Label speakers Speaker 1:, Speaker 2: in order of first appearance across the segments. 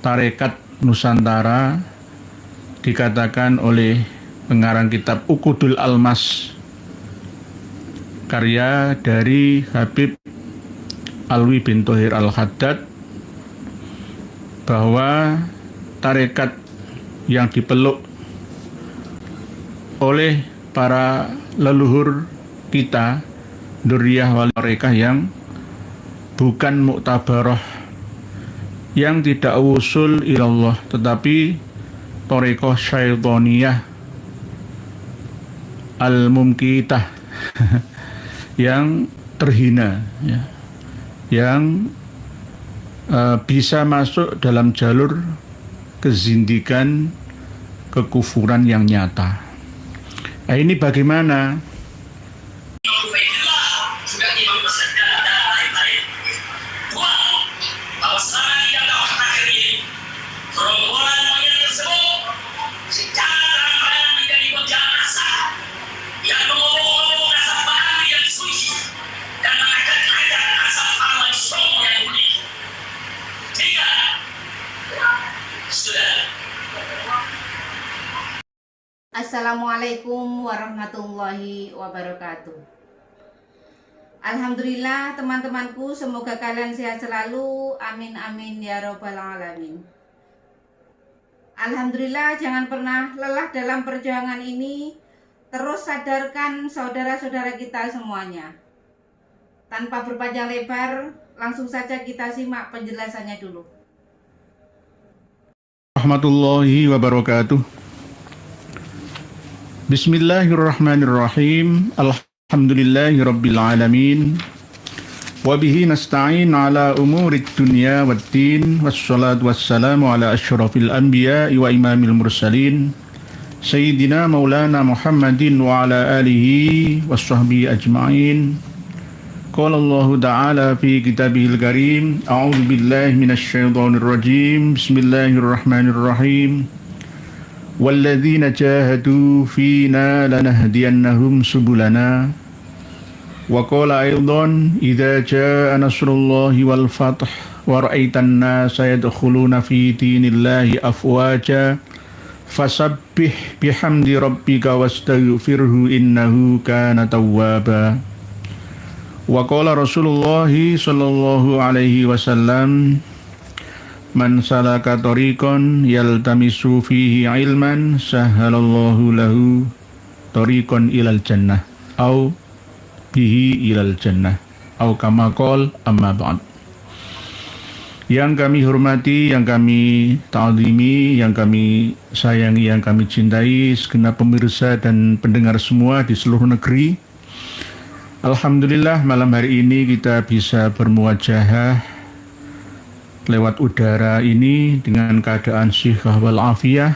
Speaker 1: Tarekat Nusantara dikatakan oleh pengarang kitab Uqudul Almas, karya dari Habib Alwi bin Thohir Al-Haddad, bahwa tarekat yang dipeluk oleh para leluhur kita, dzurriyyah wal mereka yang bukan muktabaroh, yang tidak usul ilallah, tetapi thariqah syaitoniyah al-mumkitah yang terhina, ya, yang bisa masuk dalam jalur kezindikan, kekufuran yang nyata. Nah, ini bagaimana?
Speaker 2: Assalamualaikum warahmatullahi wabarakatuh. Alhamdulillah teman-temanku, semoga kalian sehat selalu. Amin amin ya robbal alamin. Alhamdulillah, jangan pernah lelah dalam perjuangan ini. Terus sadarkan saudara-saudara kita semuanya. Tanpa berpanjang lebar, langsung saja kita simak penjelasannya dulu.
Speaker 1: Warahmatullahi wabarakatuh. Bismillahirrahmanirrahim. Alhamdulillahi rabbil alamin. Wabihi nasta'in ala umurid dunya waddin. Wassalatu wassalamu ala asyrafil anbiya wa imamil mursalin, Sayyidina maulana Muhammadin wa ala alihi wassahbihi ajma'in. Qala Allah ta'ala fi kitabihil karim. A'udzu billahi minasy syaithanir rajim. Bismillahirrahmanirrahim. وَالَّذِينَ جَاهَدُوا فِينَا لَنَهْدِيَنَّهُمْ سُبُلَنَا وَقَالَ أَيْضًا إِذَا جَاءَ نَصْرُ اللَّهِ وَالْفَتْحُ وَرَأَيْتَ النَّاسَ يَدْخُلُونَ فِي دِينِ اللَّهِ أَفْوَاجًا فَسَبِّحْ بِحَمْدِ رَبِّكَ وَاسْتَغْفِرْهُ إِنَّهُ كَانَ تَوَّابًا وَقَالَ رَسُولُ اللَّهِ صَلَّى اللَّهُ عَلَيْهِ وَسَلَّمَ Man salaka tariqan yaltamisu fihi ilman sahhalallahu lahu tariqan ilal jannah au bihi ilal jannah au kama qol amma ba'd. Yang kami hormati, yang kami ta'zimi, yang kami sayangi, yang kami cintai, segenap pemirsa dan pendengar semua di seluruh negeri. Alhamdulillah, malam hari ini kita bisa bermuwajahah lewat udara ini dengan keadaan sihah wal afiyah,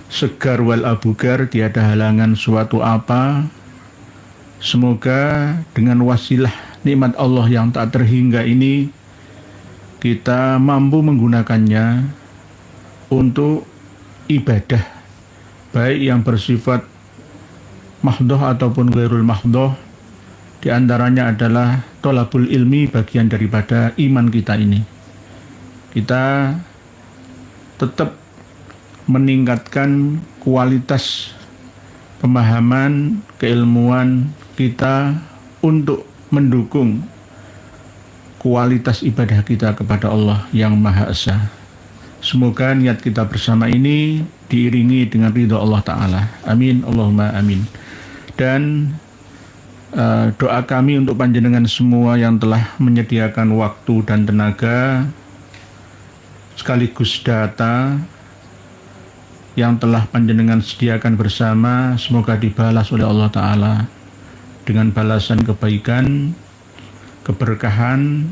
Speaker 1: segar wal abugar, tiada halangan suatu apa. Semoga dengan wasilah nikmat Allah yang tak terhingga ini, kita mampu menggunakannya untuk ibadah, baik yang bersifat mahdhoh ataupun ghairul mahdhoh. Di antaranya adalah thalabul ilmi, bagian daripada iman kita ini. Kita tetap meningkatkan kualitas pemahaman, keilmuan kita untuk mendukung kualitas ibadah kita kepada Allah yang Maha Esa. Semoga niat kita bersama ini diiringi dengan ridha Allah Ta'ala. Amin, Allahumma amin. Dan doa kami untuk panjenengan semua yang telah menyediakan waktu dan tenaga sekaligus data yang telah panjenengan sediakan bersama, semoga dibalas oleh Allah Ta'ala dengan balasan kebaikan, keberkahan,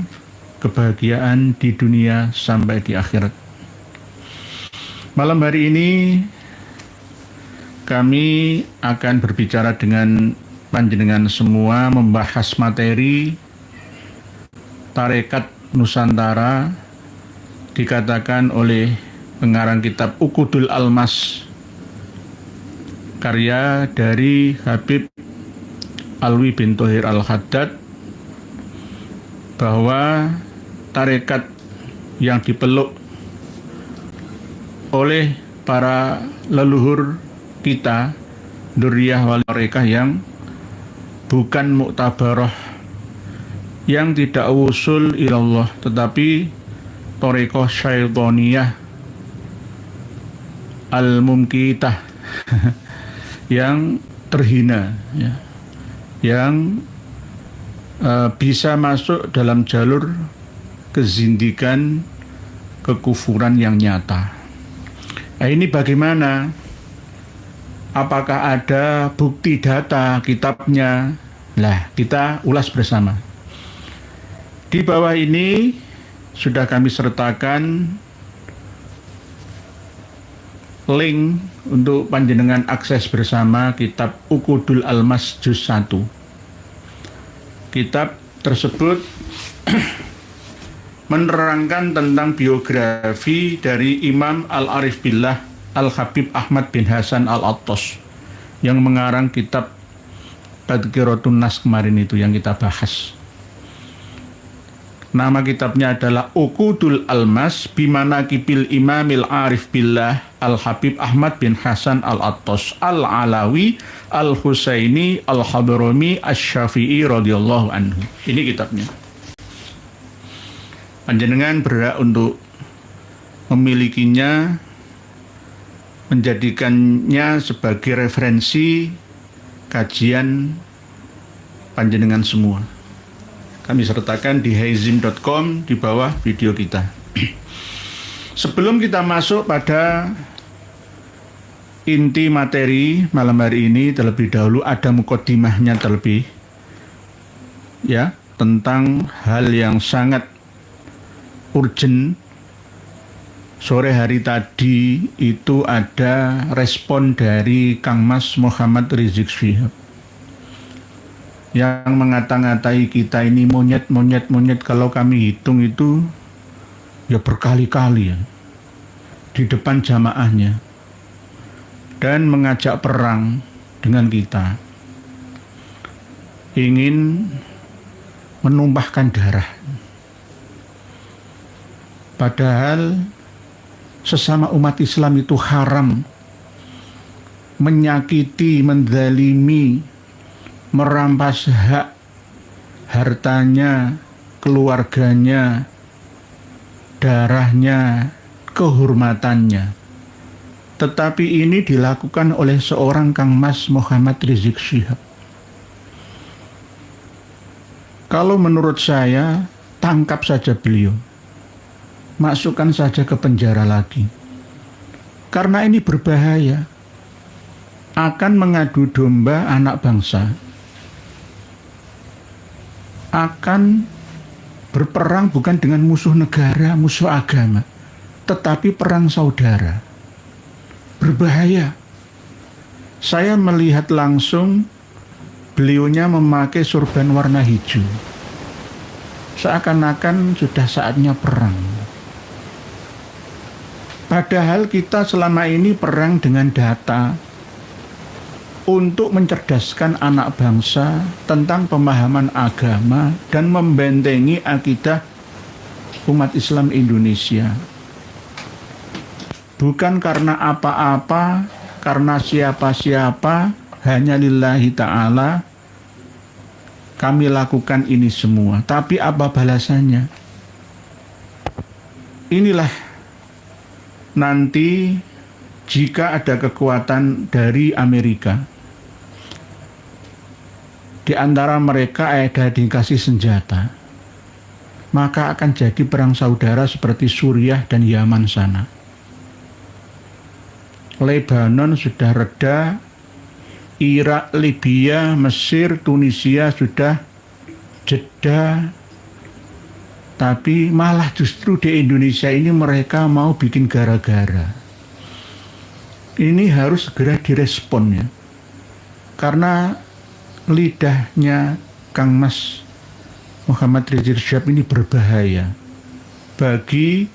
Speaker 1: kebahagiaan di dunia sampai di akhirat. Malam hari ini kami akan berbicara dengan panjenengan semua, membahas materi Tarekat Nusantara, dikatakan oleh pengarang kitab Uqudul Almas, karya dari Habib Alwi bin Thohir Al-Haddad, bahwa tarekat yang dipeluk oleh para leluhur kita, dzurriyyah wal mereka yang bukan muktabarah, yang tidak wusul ilallah, tetapi thariqah syaitaniyah al-mumkitah yang terhina, ya, yang bisa masuk dalam jalur kezindikan, kekufuran yang nyata. Nah, ini bagaimana? Apakah ada bukti data kitabnya? Nah, kita ulas bersama. Di bawah ini sudah kami sertakan link untuk panjenengan akses bersama kitab Uqudul Almas Juz 1. Kitab tersebut menerangkan tentang biografi dari Imam Al-Arif Billah Al-Habib Ahmad bin Hasan Al-Attas yang mengarang kitab Tadhkiratun Nas kemarin itu yang kita bahas. Nama kitabnya adalah Uqudul Almas Bimanaqibil Imamil Arif Billah Al-Habib Ahmad bin Hasan Al-Attas Al-Alawi Al-Husaini Al-Hadrami Asy-Syafi'i radhiyallahu anhu. Ini kitabnya. Panjenengan berhak untuk memilikinya, menjadikannya sebagai referensi kajian panjenengan semua. Kami sertakan di haizim.com di bawah video kita. Sebelum kita masuk pada inti materi malam hari ini, terlebih dahulu ada mukaddimahnya terlebih, ya, tentang hal yang sangat urgent. Sore hari tadi itu ada respon dari Kang Mas Muhammad Rizik Syihab yang mengata-ngatai kita ini monyet. Kalau kami hitung itu ya berkali-kali ya di depan jamaahnya, dan mengajak perang dengan kita, ingin menumpahkan darah. Padahal sesama umat Islam itu haram menyakiti, menzalimi, merampas hak hartanya, keluarganya, darahnya, kehormatannya. Tetapi ini dilakukan oleh seorang Kang Mas Muhammad Rizik Syihab. Kalau menurut saya, tangkap saja beliau, masukkan saja ke penjara lagi, karena ini berbahaya, akan mengadu domba anak bangsa, akan berperang bukan dengan musuh negara, musuh agama, tetapi perang saudara. Berbahaya. Saya melihat langsung beliaunya memakai surban warna hijau, seakan-akan sudah saatnya perang. Padahal kita selama ini perang dengan data untuk mencerdaskan anak bangsa tentang pemahaman agama dan membentengi akidah umat Islam Indonesia. Bukan karena apa-apa, karena siapa-siapa, hanya lillahi ta'ala kami lakukan ini semua. Tapi apa balasannya? Inilah nanti jika ada kekuatan dari Amerika, di antara mereka ada dikasih senjata, maka akan jadi perang saudara seperti Suriah dan Yaman sana. Lebanon sudah reda, Irak, Libya, Mesir, Tunisia sudah jeda, tapi malah justru di Indonesia ini mereka mau bikin gara-gara. Ini harus segera direspon ya, karena lidahnya Kang Mas Muhammad Rizik Syihab ini berbahaya bagi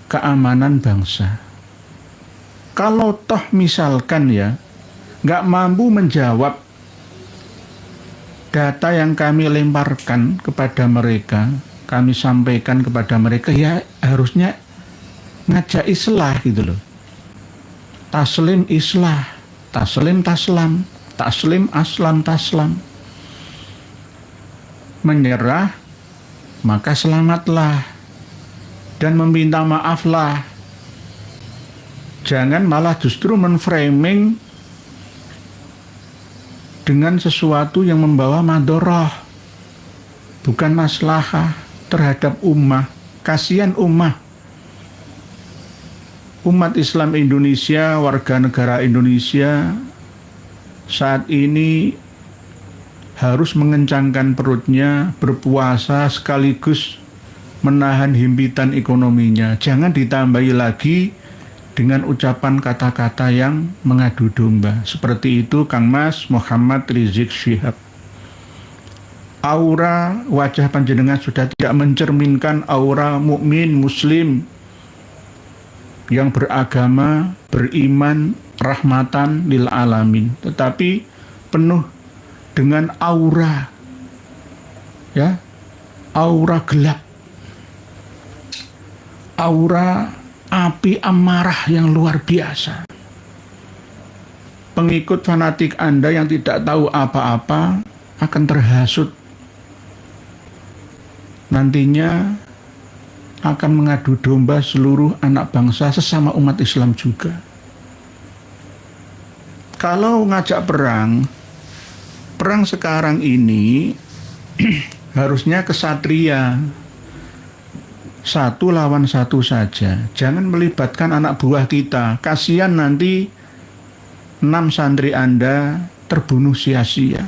Speaker 1: keamanan bangsa. Kalau toh misalkan ya nggak mampu menjawab data yang kami lemparkan kepada mereka, kami sampaikan kepada mereka, ya harusnya ngajak islah gitu loh. Taslim islah, taslim taslam, taslim aslam taslam. Menyerah maka selamatlah dan meminta maaflah. Jangan malah justru menframing dengan sesuatu yang membawa madharah, bukan maslahah terhadap ummah. Kasihan ummah Islam Indonesia, warga negara Indonesia saat ini harus mengencangkan perutnya, berpuasa sekaligus menahan himpitan ekonominya. Jangan ditambahi lagi dengan ucapan kata-kata yang mengadu domba. Seperti itu Kang Mas Muhammad Rizik Syihab. Aura wajah panjenengan sudah tidak mencerminkan aura mukmin muslim yang beragama, beriman, rahmatan lil alamin, tetapi penuh dengan aura, ya, aura gelap, aura api amarah yang luar biasa. Pengikut fanatik Anda yang tidak tahu apa-apa akan terhasut. Nantinya akan mengadu domba seluruh anak bangsa sesama umat Islam juga. Kalau ngajak perang sekarang ini harusnya kesatria, satu lawan satu saja. Jangan melibatkan anak buah kita. Kasihan nanti 6 santri Anda terbunuh sia-sia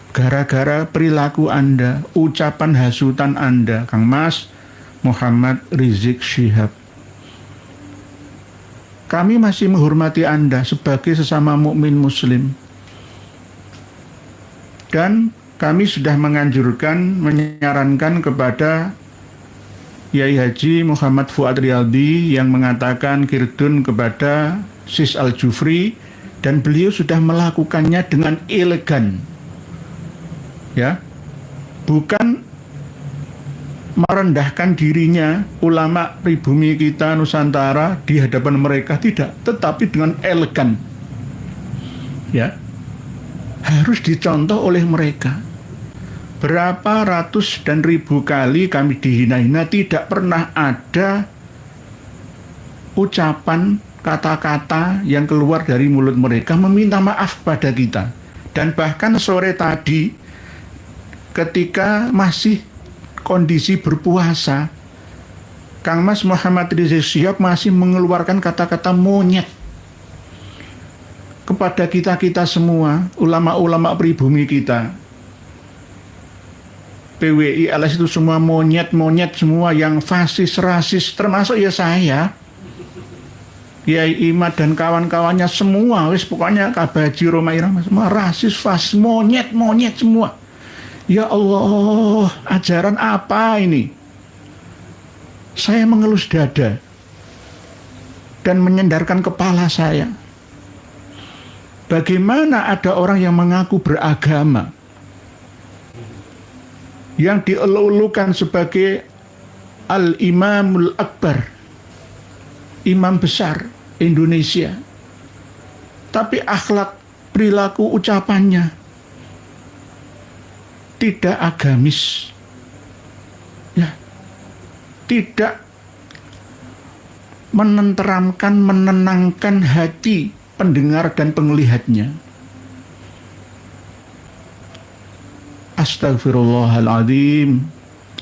Speaker 1: gara-gara perilaku Anda, ucapan hasutan Anda, Kang Mas Muhammad Rizik Syihab. Kami masih menghormati Anda sebagai sesama mukmin muslim. Dan kami sudah menyarankan kepada Yai Haji Muhammad Fuad Riyadi yang mengatakan kirdun kepada Sis Al-Jufri, dan beliau sudah melakukannya dengan elegan. Ya, bukan merendahkan dirinya ulama pribumi kita Nusantara di hadapan mereka, tidak, tetapi dengan elegan. Ya, harus dicontoh oleh mereka. Berapa ratus dan ribu kali kami dihina-hina, tidak pernah ada ucapan kata-kata yang keluar dari mulut mereka meminta maaf pada kita. Dan bahkan sore tadi ketika masih kondisi berpuasa, Kang Mas Muhammad Rizik Syihab masih mengeluarkan kata-kata monyet kepada kita-kita semua, ulama-ulama pribumi kita. PWI LS itu semua monyet-monyet semua, yang fasis, rasis, termasuk ya saya, Kiai Imad dan kawan-kawannya semua, wis pokoknya Kabaji Romai Rahmat, semua rasis, fasis, monyet-monyet semua. Ya Allah, ajaran apa ini? Saya mengelus dada dan menyendarkan kepala saya. Bagaimana ada orang yang mengaku beragama, yang dielulukan sebagai Al-Imamul Akbar, imam besar Indonesia, tapi akhlak, perilaku, ucapannya tidak agamis, ya, tidak menenteramkan, menenangkan hati pendengar dan penglihatnya. Astagfirullahaladzim,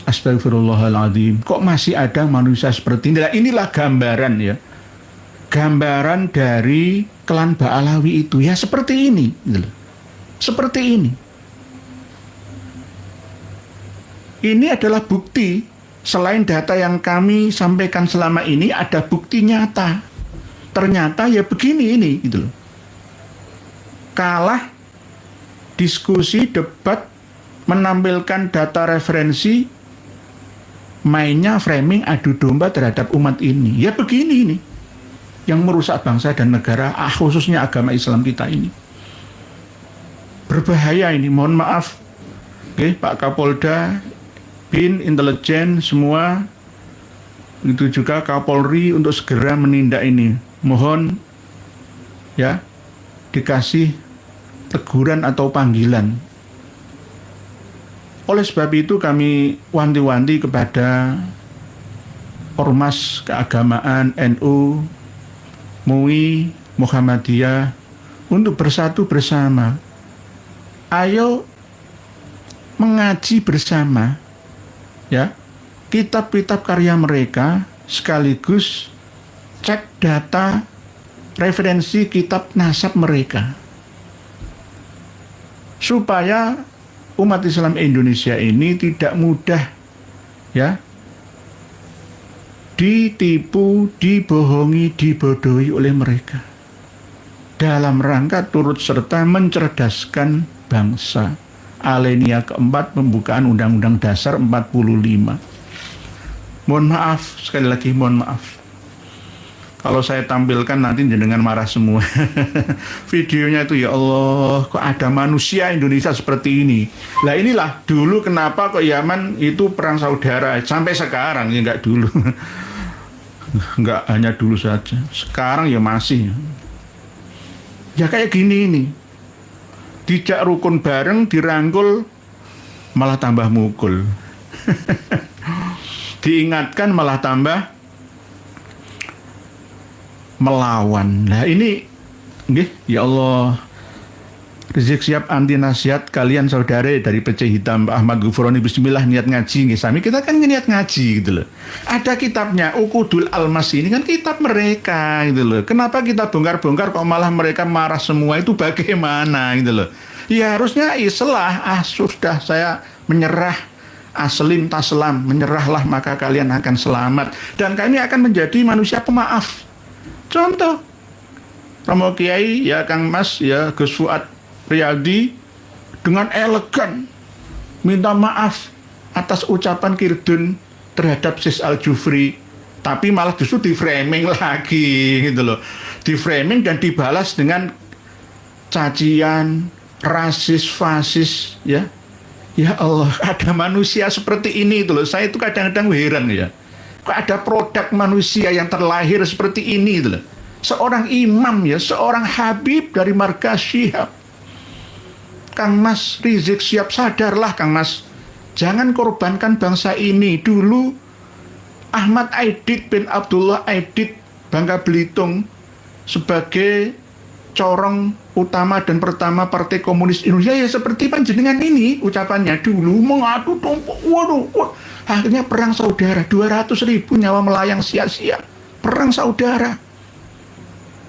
Speaker 1: astagfirullahaladzim. Kok masih ada manusia seperti ini? Nah, inilah gambaran, ya, gambaran dari klan Ba'alawi itu, ya seperti ini, gitu. Seperti ini. Ini adalah bukti. Selain data yang kami sampaikan selama ini, ada bukti nyata. Ternyata ya begini ini, gitu loh. Kalah diskusi, debat, menampilkan data referensi, mainnya framing adu domba terhadap umat ini. Ya begini ini yang merusak bangsa dan negara, khususnya agama Islam kita ini. Berbahaya ini, mohon maaf. Oke, Pak Kapolda, Bin, intelijen, semua itu juga Kapolri untuk segera menindak ini. Mohon ya dikasih teguran atau panggilan. Oleh sebab itu kami wanti-wanti kepada ormas keagamaan NU, MUI, Muhammadiyah untuk bersatu bersama. Ayo mengaji bersama ya kitab-kitab karya mereka, sekaligus cek data referensi kitab nasab mereka, supaya umat Islam Indonesia ini tidak mudah ya ditipu, dibohongi, dibodohi oleh mereka, dalam rangka turut serta mencerdaskan bangsa. Alinea keempat pembukaan Undang-Undang Dasar 45. Mohon maaf, sekali lagi mohon maaf kalau saya tampilkan nanti jenengan marah semua. Videonya itu, ya Allah, kok ada manusia Indonesia seperti ini. Lah inilah dulu kenapa kok Yaman itu perang saudara sampai sekarang, ya enggak dulu. Enggak hanya dulu saja, sekarang ya masih. Ya kayak gini ini. Dijak rukun bareng, dirangkul malah tambah mukul. Diingatkan malah tambah melawan. Nah ini nggih, ya Allah, Rizik Syihab anti nasihat kalian saudara dari PC Hitam Pak Ahmad Ghufroni. Bismillah, niat ngaji nggih sami, kita kan niat ngaji gitu loh. Ada kitabnya Uqudul Almas, ini kan kitab mereka gitu loh. Kenapa kita bongkar-bongkar kok malah mereka marah semua, itu bagaimana gitu loh. Ya harusnya islah, sudah saya menyerah, aslim taslam, menyerahlah maka kalian akan selamat dan kami akan menjadi manusia pemaaf. Contoh Romo Kiai ya Kang Mas ya Gus Fuad Riyadi dengan elegan minta maaf atas ucapan Kirdun terhadap Sis Al-Jufri, tapi malah justru di framing lagi gitu loh, di framing dan dibalas dengan cacian, rasis, fasis ya. Ya Allah, ada manusia seperti ini itu loh. Saya itu kadang-kadang heran ya. Kok ada produk manusia yang terlahir seperti ini itu loh. Seorang imam ya, seorang habib dari markas Syihab. Kang Mas Rizik Syihab, sadarlah Kang Mas. Jangan korbankan bangsa ini. Dulu Ahmad Aidit bin Abdullah Aidit Bangka Belitung sebagai corong utama dan pertama Partai Komunis Indonesia ya seperti panjenengan ini ucapannya dulu mengadu tumpuk. Waduh, akhirnya perang saudara, 200.000 nyawa melayang sia-sia. Perang saudara.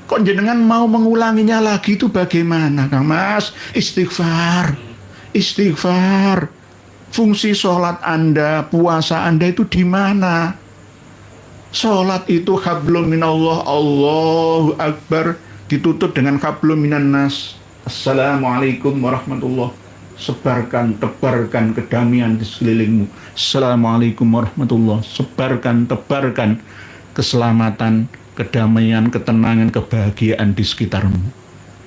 Speaker 1: Kok jenengan mau mengulanginya lagi, itu bagaimana Kang Mas? Istighfar. Istighfar. Fungsi sholat Anda, puasa Anda itu di mana? Sholat itu hablum minallah, Allahu Akbar, ditutup dengan hablum minan nas. Assalamualaikum warahmatullahi. Sebarkan, tebarkan kedamaian di sekelilingmu. Assalamualaikum warahmatullahi. Sebarkan, tebarkan keselamatan, kedamaian, ketenangan, kebahagiaan di sekitarmu.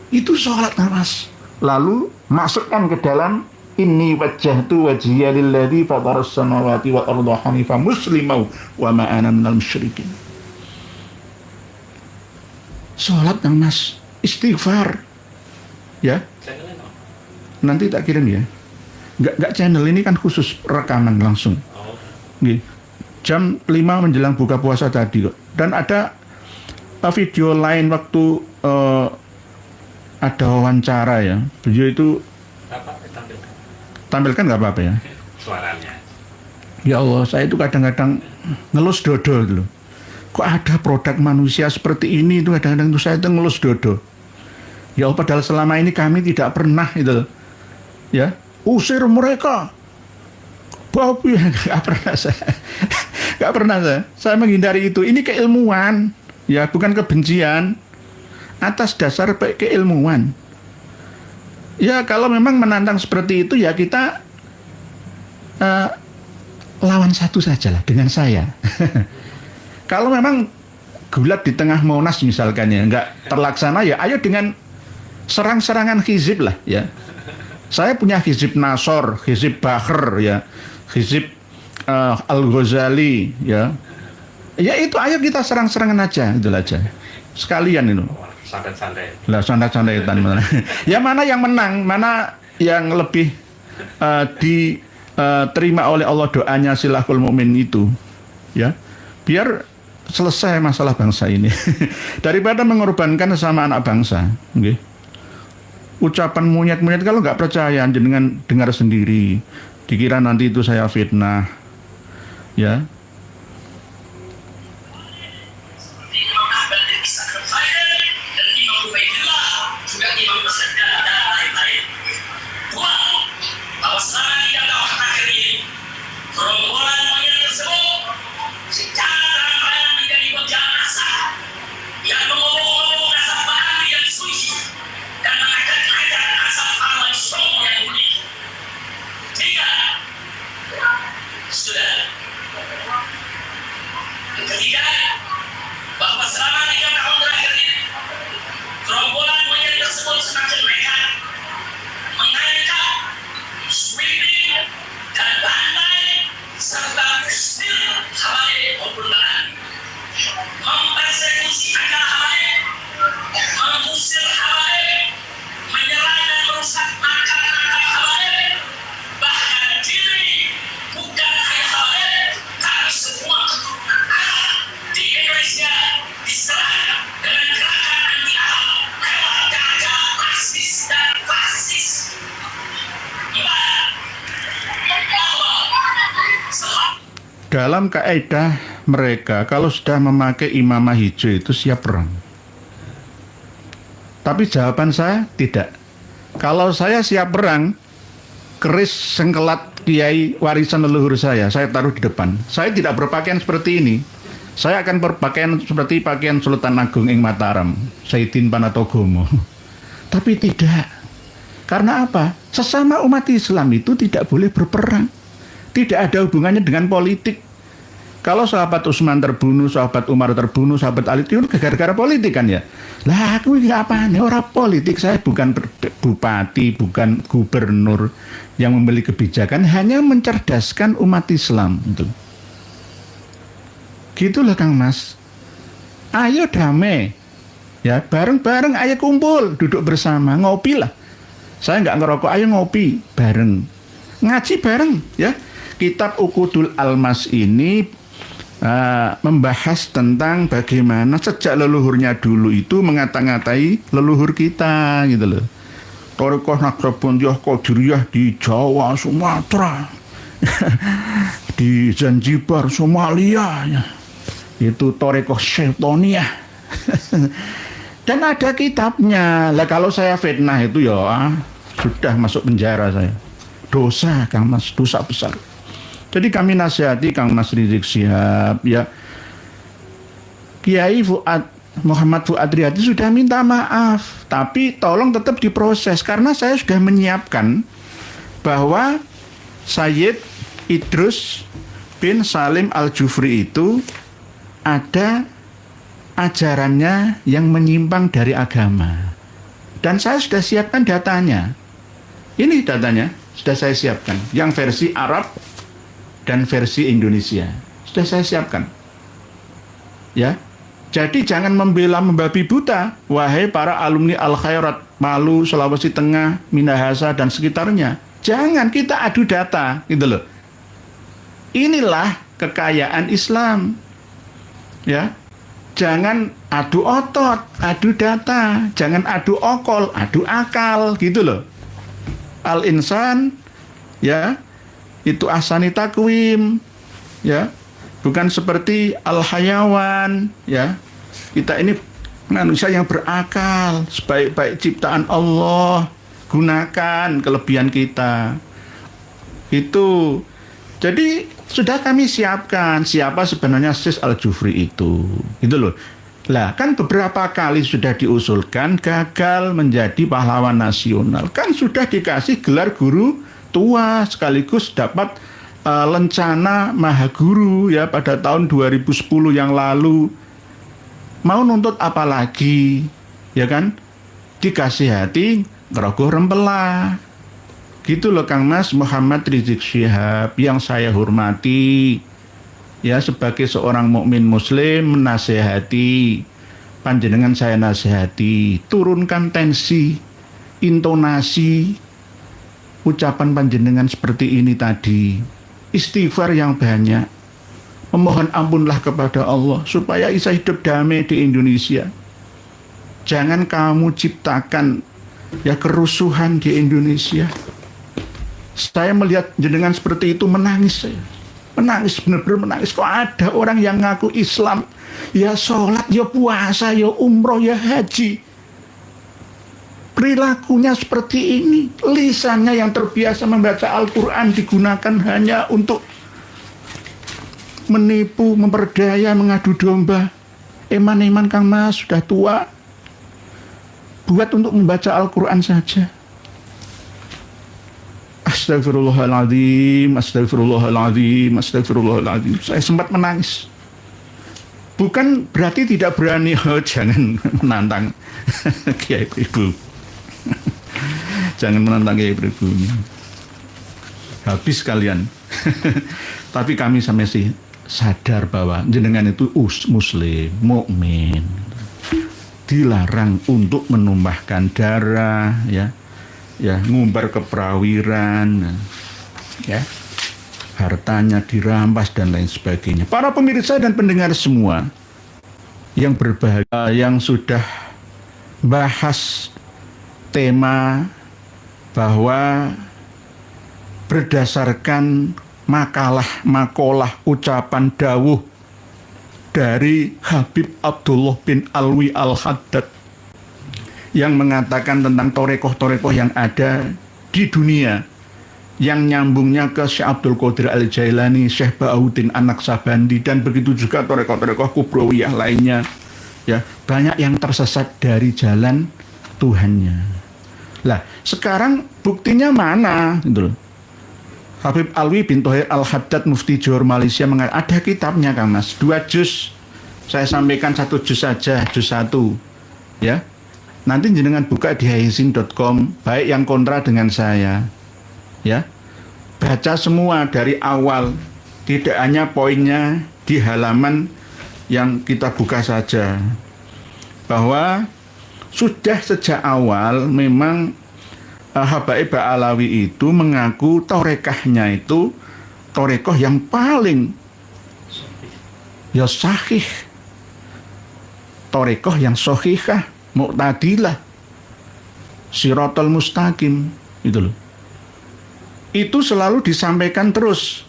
Speaker 1: Itu sholat Mas. Lalu masukkan ke dalam inni wajjahtu wajhiya lilladzi fataras samawati wal arda hanifan muslimau wa ma ana minal musyrikin. Sholat Mas, istighfar. Ya. Nanti tak kirim ya. Enggak channel ini kan khusus rekaman langsung. Nggih. Jam 5 menjelang buka puasa tadi kok. Dan ada video lain waktu ada wawancara ya. Beliau itu tampilkan nggak apa-apa ya.
Speaker 3: Suaranya.
Speaker 1: Ya Allah, saya itu kadang-kadang ngelus dodo gitu loh. Kok ada produk manusia seperti ini, itu kadang-kadang itu saya itu ngelus dodo. Ya Allah, padahal selama ini kami tidak pernah itu loh. Ya, usir mereka. Bapak nggak pernah saya. Nggak pernah saya. Saya menghindari itu. Ini keilmuan. Ya, bukan kebencian, atas dasar keilmuan. Ya, kalau memang menantang seperti itu ya kita lawan satu saja lah dengan saya. Kalau memang gulat di tengah Monas misalkan ya nggak terlaksana, ya ayo dengan serang-serangan hizib lah ya. Saya punya hizib Nasor, hizib Bahr ya, hizib Al-Ghazali ya. Ya itu, ayo kita serang-serangan aja, itu aja. Sekalian itu.
Speaker 3: Santai-santai.
Speaker 1: Lah santai-santaitan. Ya mana yang menang, mana yang lebih diterima oleh Allah doanya silahul mukmin itu. Ya. Biar selesai masalah bangsa ini. Daripada mengorbankan sesama anak bangsa, okay? Ucapan monyet-monyet kalau nggak percaya dengan dengar sendiri. Dikira nanti itu saya fitnah. Ya.
Speaker 4: Ketiga, bahwa selama 3 tahun terakhir ini, gerombolan monyet tersebut semakin nekat, mengancam, sweeping, dan bandai, serta usir habaib maupun lahan, mempersekusi akal habaib, mengusir habaib, menyerang dan merusak makam-makam habaib, bahkan diri bukan hanya habaib, tapi semua keturunan Arab di Indonesia diserang dengan gerakan anti Arab lewat gaya rasis dan fasis.
Speaker 1: Dalam kaidah mereka, kalau sudah memakai imamah hijau itu siap perang. Tapi jawaban saya tidak. Kalau saya siap perang, keris sengkelat kiai warisan leluhur saya taruh di depan. Saya tidak berpakaian seperti ini. Saya akan berpakaian seperti pakaian Sultan Agung ing Mataram, Sayyidin Panatogomo. Tapi tidak. Karena apa? Sesama umat Islam itu tidak boleh berperang. Tidak ada hubungannya dengan politik. Kalau sahabat Utsman terbunuh, sahabat Umar terbunuh, sahabat Ali itu gara-gara politik kan ya. Lah aku ini apa nih, orang politik. Saya bukan bupati, bukan gubernur yang membeli kebijakan, hanya mencerdaskan umat Islam itu. Gitulah Kang Mas. Ayo damai. Ya, bareng-bareng ayo kumpul, duduk bersama, ngopi lah. Saya nggak ngerokok, ayo ngopi bareng. Ngaji bareng ya. Kitab Uqudul Almas ini membahas tentang bagaimana sejak leluhurnya dulu itu ngata-ngatai leluhur kita gitu loh. Thariqah Naqsyabandiyah Qadiriyah di Jawa, Sumatera, di Zanzibar, Somalia ya. Itu Thariqah Syaitoniyah. Dan ada kitabnya. Lah kalau saya fitnah itu ya sudah masuk penjara saya. Dosa Kang Mas, dosa besar. Jadi kami nasihati Kang Mas Rizik Syihab ya. Kiai Muhammad Fuad Riyadi sudah minta maaf, tapi tolong tetap diproses karena saya sudah menyiapkan bahwa Sayyid Idrus bin Salim Al-Jufri itu ada ajarannya yang menyimpang dari agama. Dan saya sudah siapkan datanya. Ini datanya sudah saya siapkan, yang versi Arab dan versi Indonesia sudah saya siapkan. Ya, jadi jangan membela membabi buta, wahai para alumni Al Khairat, Palu, Sulawesi Tengah, Minahasa dan sekitarnya. Jangan, kita adu data, gitu loh. Inilah kekayaan Islam. Ya, jangan adu otot, adu data, jangan adu okol, adu akal, gitu loh. Al insan, ya. Itu ahsani takwim, ya, bukan seperti al hayawan, ya. Kita ini manusia yang berakal, sebaik-baik ciptaan Allah, gunakan kelebihan kita. Itu. Jadi sudah kami siapkan siapa sebenarnya Sis Al-Jufri itu, gitu loh. Lah kan beberapa kali sudah diusulkan gagal menjadi pahlawan nasional, kan sudah dikasih gelar guru tua sekaligus dapat lencana Mahaguru ya pada tahun 2010 yang lalu. Mau nuntut apa lagi? Ya kan? Dikasih hati ngerogoh rempela. Gitu loh Kang Mas Muhammad Rizik Syihab yang saya hormati. ya sebagai seorang mukmin muslim menasehati panjenengan, saya nasihati, turunkan tensi, intonasi ucapan panjenengan seperti ini tadi. Istighfar yang banyak, memohon ampunlah kepada Allah supaya bisa hidup damai di Indonesia. Jangan kamu ciptakan ya kerusuhan di Indonesia. Saya melihat jenengan seperti itu menangis saya. Menangis, benar-benar menangis. Kok ada orang yang ngaku Islam, ya sholat, ya puasa, ya umroh, ya haji, perilakunya seperti ini. Lisannya yang terbiasa membaca Al-Quran digunakan hanya untuk menipu, memperdaya, mengadu domba. Eman-eman Kang Mas sudah tua, buat untuk membaca Al-Quran saja. Astagfirullahaladzim, astagfirullahaladzim, astagfirullahaladzim. Saya sempat menangis. Bukan berarti tidak berani, jangan menantang Kiai Ibu. Jangan menantang Kiai Ibu. Habis kalian. Tapi kami masih sadar bahwa jenengan itu muslim, mukmin. Dilarang untuk menumpahkan darah, ya ngumbar keperawiran, ya hartanya dirampas dan lain sebagainya. Para pemirsa dan pendengar semua yang berbahagia, yang sudah bahas tema bahwa berdasarkan makalah, ucapan dawuh dari Habib Abdullah bin Alwi Al-Haddad yang mengatakan tentang torekoh-torekoh yang ada di dunia, yang nyambungnya ke Syekh Abdul Qadir Al-Jailani, Syekh Bahauddin An-Naqsabandi, dan begitu juga torekoh-torekoh kubrowiyah lainnya. Ya, banyak yang tersesat dari jalan Tuhannya. Lah, sekarang buktinya mana? Gitu loh. Habib Alwi bin Thohir Al-Haddad Mufti Johor Malaysia mengatakan, ada kitabnya Kang Mas, 2 juz. Saya sampaikan 1 juz saja, juz 1. Ya. Nanti jenengan buka di haisin.com, baik yang kontra dengan saya. Ya. Baca semua dari awal, tidak hanya poinnya di halaman yang kita buka saja. Bahwa sudah sejak awal memang Habaib Ba'alawi itu mengaku torekahnya itu torekoh yang paling ya sahih, torekoh yang sahihah, mu'tadilah, siratal mustaqim, itu loh. Itu selalu disampaikan terus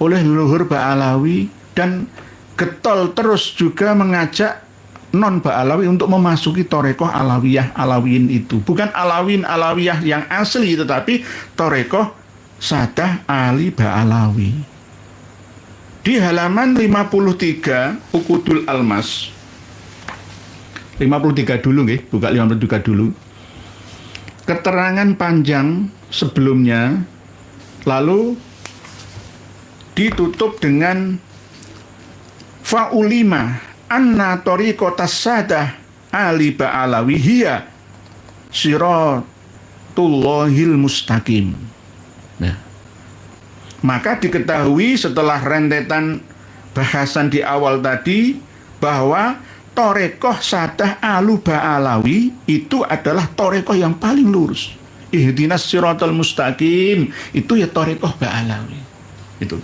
Speaker 1: oleh leluhur Ba'alawi, dan getol terus juga mengajak non Ba'alawi untuk memasuki torekoh alawiyah, alawiyin itu. Bukan alawin, alawiyah yang asli, tetapi torekoh sadah ali Ba'alawi. Di halaman 53 Uqudul Almas, 53 dulu nggih, buka 53 dulu. Keterangan panjang sebelumnya, lalu ditutup dengan fa'ulima anna tariqatas sadah ali Ba'alawi hiya siratullahil mustaqim. Nah, maka diketahui setelah rentetan bahasan di awal tadi bahwa torekoh sadah alu Ba'alawi itu adalah torekoh yang paling lurus. Ihdinas siratal mustaqim, itu ya torekoh Ba'alawi. Itu.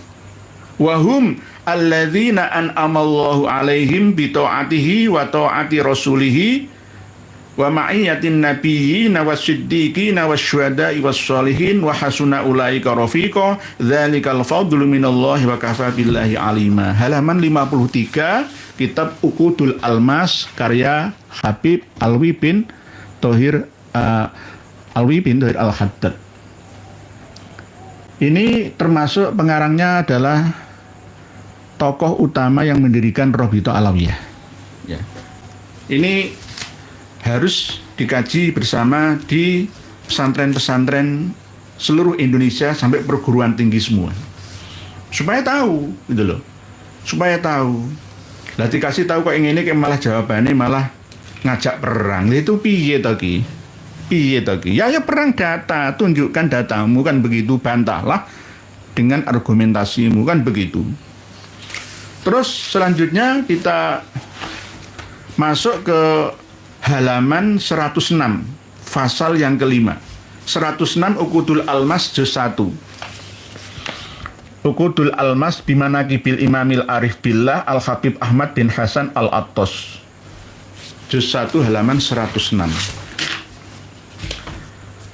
Speaker 1: Wahum alladzina an'amallahu alaihim bi ta'atihi wa ta'ati rasulihi wa ma'iyatin nabiyyin wasiddiqin wasyuhada'i wassalihin wa hasuna ulaika rafiqa dzalikal fadlu minallahi wa kafa billahi alima. Halaman 53 kitab Uqudul Almas karya Habib Alwi bin Thohir Al-Haddad. Ini termasuk pengarangnya adalah tokoh utama yang mendirikan Rabithah Alawiyah. Ya. Ini harus dikaji bersama di pesantren-pesantren seluruh Indonesia sampai perguruan tinggi semua. Supaya tahu, gitu loh. Supaya tahu. Lah dikasih tahu kok ini kayak malah jawabannya malah ngajak perang. Itu piye to ki? Piye to ki? Ya perang data, tunjukkan datamu kan begitu, bantahlah dengan argumentasimu kan begitu. Terus selanjutnya kita masuk ke halaman 106, fasal yang kelima. 106 Uqudul Almas juz 1. Uqudul Almas bimanaqibil Imamil Arif Billah Al-Habib Ahmad bin Hasan Al-Attos. Juz 1 halaman 106.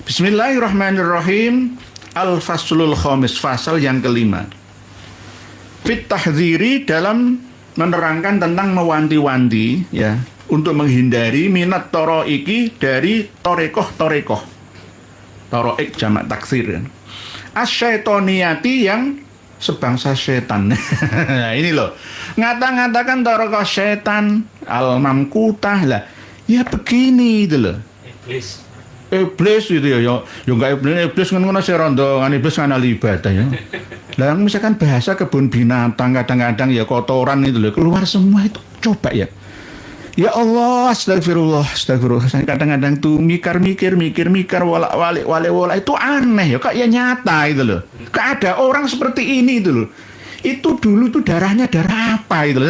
Speaker 1: Bismillahirrahmanirrahim. Al-Faslul Khamis, fasal yang kelima. Fit tahdhiri, dalam menerangkan tentang mewanti-wanti ya, untuk menghindari minat toroiki, dari torekoh. Toroik jamak taksir. Asyaitoniyati, yang sebangsa setan. Nah, ini loh. Ngata-ngatakan torekoh setan, al-mamkutah lah. Ya begini itu loh. Iblis gitu ya. Yo enggak iblis ngono sing rondo, iblis kan ahli ibadah ya. Lah misalkan bahasa kebun binatang kadang-kadang ya kotoran itu loh, keluar semua itu. Coba ya. Ya Allah, astagfirullah. Saya kadang-kadang tuh mikir, walak-walik itu aneh ya, kok ya nyata itu loh. Kok ada orang seperti ini itu loh. Itu dulu tuh darahnya darah apa itu loh.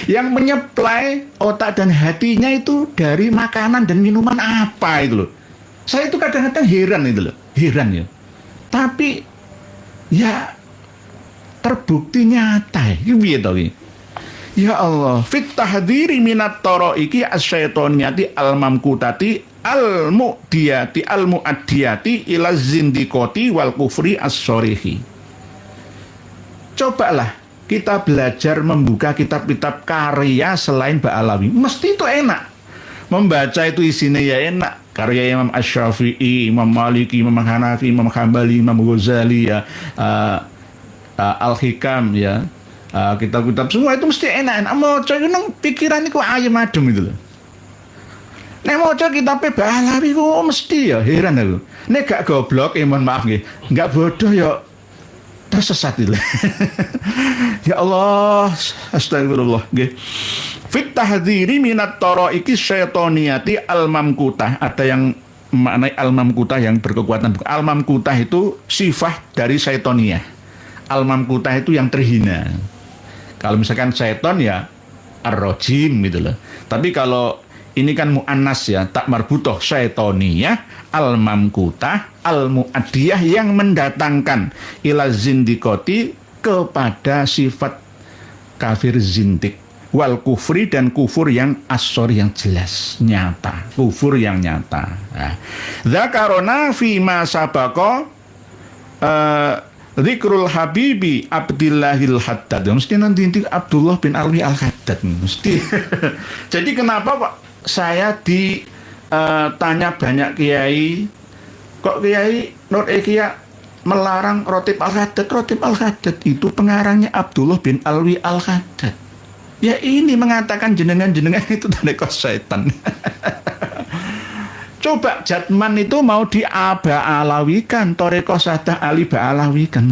Speaker 1: Yang menyeplai otak dan hatinya itu dari makanan dan minuman apa itu loh. Saya itu kadang-kadang heran itu loh. Heran ya. Tapi ya terbukti nyata ya. Gitu ya. Ya Allah, fit tahdhiri minat toroiki asyaitoniyati al-mamkutati al-mu'diyati al-mu'addiyati ila zindikoti wal kufri as-sorihi. Cobalah kita belajar membuka kitab-kitab karya selain Ba'alawi. Mesti itu enak. Membaca itu isinya ya enak. Karya Imam Asy-Syafi'i, Imam Maliki, Imam Hanafi, Imam Hambali, Imam Ghazali ya, Al-Hikam ya. Kitab-kitab semua itu mesti enak-enak. Maca itu nang pikiran iku ayem adem itu lho. Nek maca kitabe Ba'alawi kok mesti ya heran aku. Nek gak goblok, mohon maaf nggih. Enggak bodoh ya tersesat itu. Ya Allah, astagfirullah nggih. Fit tahdhiri minat taraiki syaitoniyati al-mamkutah. Ada yang maknai al-mamkutah yang berkekuatan. Al-mamkutah itu sifat dari syaitoniyah. Al-mamkutah itu yang terhina. Kalau misalkan syaiton ya ar-rajim gitu loh. Tapi kalau ini kan mu'annas ya, tak marbutoh, syaitoniyah, al-mamkutah, al-mu'adiyah, yang mendatangkan ila zindikoti, kepada sifat kafir zindik, wal kufri, dan kufur yang asor, yang jelas, nyata, kufur yang nyata. Dzakarona fi ma sabaqo Zikrul Habibi Abdillahil Haddad. Mesti nanti Abdullah bin Alwi Al-Haddad mesti. Jadi kenapa Pak saya ditanya banyak kiai, kok Kiai Nur Ekia melarang Rotib Al-Haddad? Rotib Al-Haddad itu pengarangnya Abdullah bin Alwi Al-Haddad. Ya ini mengatakan jenengan-jenengan itu tarekat setan. Coba Jatman itu mau di-Ba'alawikan, Toreko Sadah Ali Ba'alawikan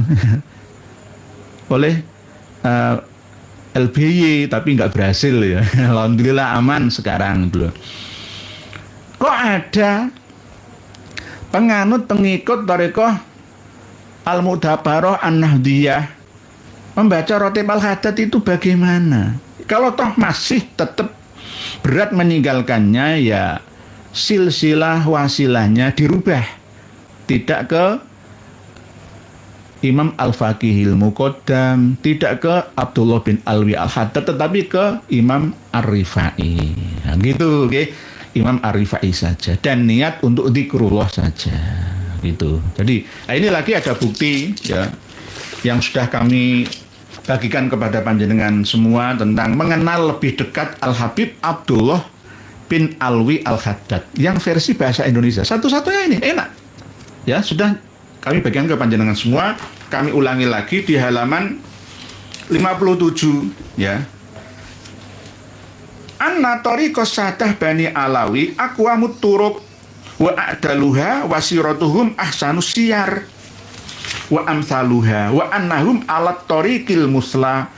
Speaker 1: oleh LBY, tapi nggak berhasil ya. Alhamdulillah aman sekarang dulu. Kok ada penganut pengikut Toreko Al-Mudabaroh An-Nahdiyah membaca Rotib Al-Haddad itu bagaimana? Kalau toh masih tetap berat meninggalkannya, ya silsilah wasilahnya dirubah, tidak ke Imam Al-Faqihil Muqaddam, tidak ke Abdullah bin Alwi Al-Haddad, tetapi ke Imam Ar-Rifai. Nah, gitu, okay? Imam Ar-Rifai saja, dan niat untuk zikrullah saja, gitu. Jadi ini lagi ada bukti ya yang sudah kami bagikan kepada panjenengan semua tentang mengenal lebih dekat Al-Habib Abdullah bin Alwi Al-Haddad yang versi bahasa Indonesia. Satu-satunya ini enak. Ya, sudah kami bagikan ke panjenengan semua. Kami ulangi lagi di halaman 57 ya. Anna tariqas sadah Bani Alawi aqwamut turuq wa a'daluha wa siratuhum ahsanus siyar wa amsaluha wa annahum alat tariqil musla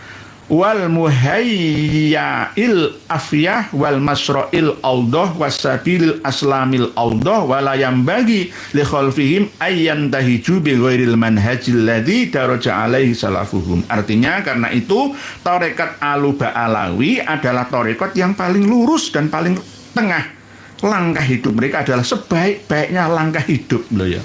Speaker 1: wal muhayyail afiyah wal masra'il audah wasabilil aslamil audah wala yambagi li khalfihim ayyan tahiju bi ghairil manhajil ladzi daraja alaihi salafuhum. Artinya karena itu tarekat Al-Ba'alawi adalah tarekat yang paling lurus dan paling tengah. Langkah hidup mereka adalah sebaik-baiknya langkah hidup loh ya.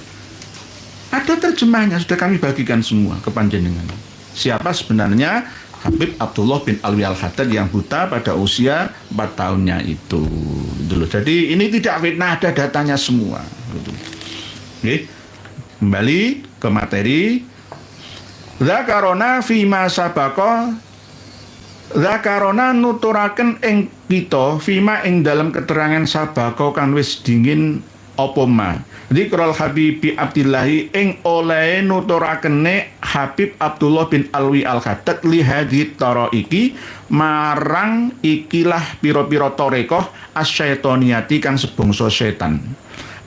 Speaker 1: Ada terjemahnya, sudah kami bagikan semua ke panjenengan. Siapa sebenarnya Habib Abdullah bin Alwi Al-Haddad yang buta pada usia 4 tahunnya itu. Dulu. Jadi ini tidak fitnah, ada datanya semua. Oke. Kembali ke materi. Zakarona fima sabaqo. Zakarona nuturaken ing kita fima ing dalam keterangan sabaqo kang wis dingin apa ma. Dzikrul Habibi Abdillahi ing oleh nuturakene Habib Abdullah bin Alwi Al-Haddad li hadhi taraiki marang ikilah pira-pira tarekah asyaitoniyati kang sebangsa setan.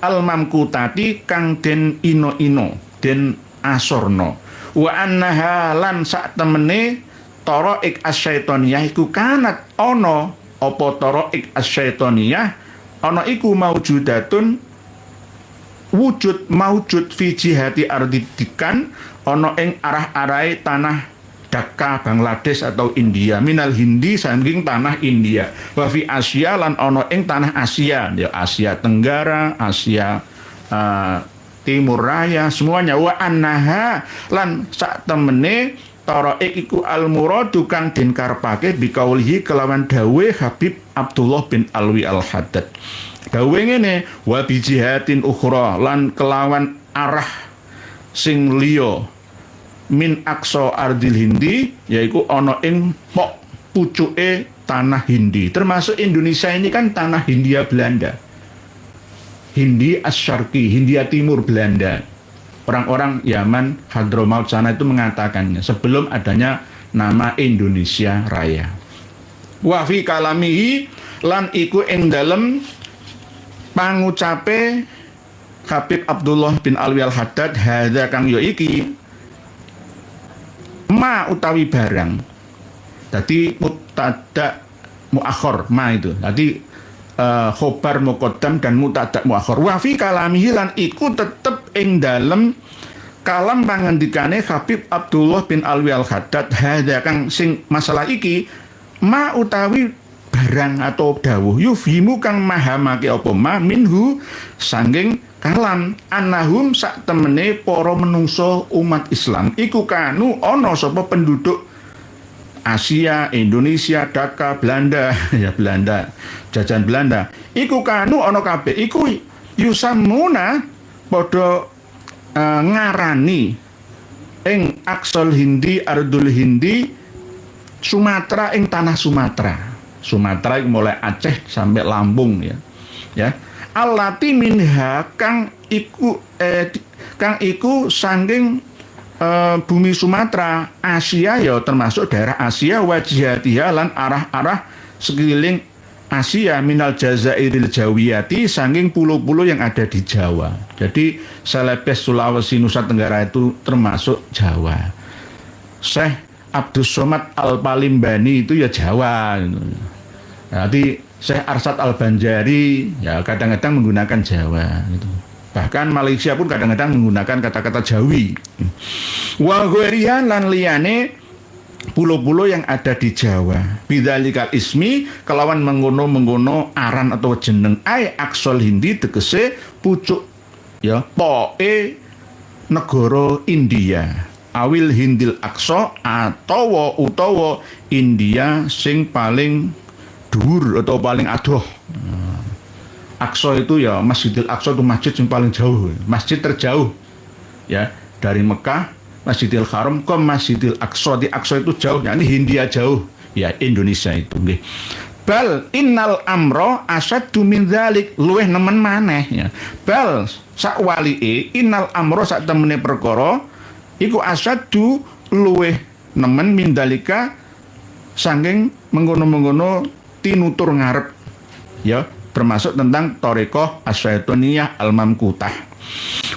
Speaker 1: Al-mamkutati kang den ino-ino, den asorno. Wa annaha lan sak temene taraik asyaitoniyah iku kanat ana apa taraik asyaitoniyah ana iku maujudatun wujud maujud fi jihati ardidikan ana ing arah-arahe tanah Dhaka Bangladesh atau India minal Hindi saking tanah India wa fi Asia lan ana ing tanah Asia ya Asia Tenggara Asia Timur Raya semuanya wa annaha lan sak temene taraik iku al muradu kang den karepake bikaulihi kelawan dawe Habib Abdullah bin Alwi Al-Haddad. Dawe ngene wa bijihatin ukhra lan kelawan arah sing liya min aqsa ardil Hindi yaiku ana ing pucuke tanah Hindi. Termasuk Indonesia ini kan tanah Hindia Belanda. Hindi Asyarqi, Hindia Timur Belanda. Orang-orang Yaman Hadramaut sana itu mengatakannya sebelum adanya nama Indonesia Raya. Wa fi kalamihi lan iku ing dalem pangucape Habib Abdullah bin Alwi Al-Haddad hadza kang ya iki ma utawi barang. Dadi mubtada muakhir ma itu. Dadi khobar muqaddam dan mubtada muakhir. Wa fi kalamihi lan iku tetep ing dalem kalam pangandikane Habib Abdullah bin Alwi Al-Haddad hadza kang sing masalah iki ma utawi barang atau dawuh yufhimu kang mahamake apa ma minhu sanging kalam annahum sak temene para menungso umat Islam iku kanu ana sapa penduduk Asia, Indonesia, Dhaka, Belanda ya Belanda, jajan Belanda iku kanu ana kabeh iku yusamuna padha ngarani ing Aqsal Hindi Ardul Hindi Sumatera ing tanah Sumatera. Sumatera mulai Aceh sampai Lampung ya. Ya. Allati minha kang iku saking bumi Sumatera, Asia ya termasuk daerah Asia wajihatiha lan arah-arah sekeliling Asia minal Jazairil Jawiyati saking pulau-pulau yang ada di Jawa. Jadi Celebes Sulawesi Nusa Tenggara itu termasuk Jawa. Syekh Abdus Somad Al-Palimbani itu ya Jawa. Nanti Syekh Arsad Al-Banjari ya kadang-kadang menggunakan Jawa gitu. Bahkan Malaysia pun kadang-kadang menggunakan kata-kata Jawi. Wa ghairihan lan liyane pulau-pulau yang ada di Jawa. Bidzalikal ismi kelawan menggono-menggono aran atau jeneng ai Aqsal Hindi tegese pucuk ya poe negara India. Awil Hindil Aqsa utawa India sing paling dhuwur atau paling adoh. Aqsa itu ya Masjidil Aqsa itu masjid yang paling jauh, masjid terjauh ya dari Mekah, Masjidil Haram ke Masjidil Aqsa. Di Aqsa itu jauh, ya ini Hindia jauh, ya Indonesia itu nggih. Bal innal amro asaddu min dzalik, luweh nemen maneh ya. Bal sak walike innal amro sak temene perkara iku asaddu luweh nemen min dzalika saking mengkono-mengkono tinutur ngarep ya, termasuk tentang thariqah asyaitoniyah al-mamkutah.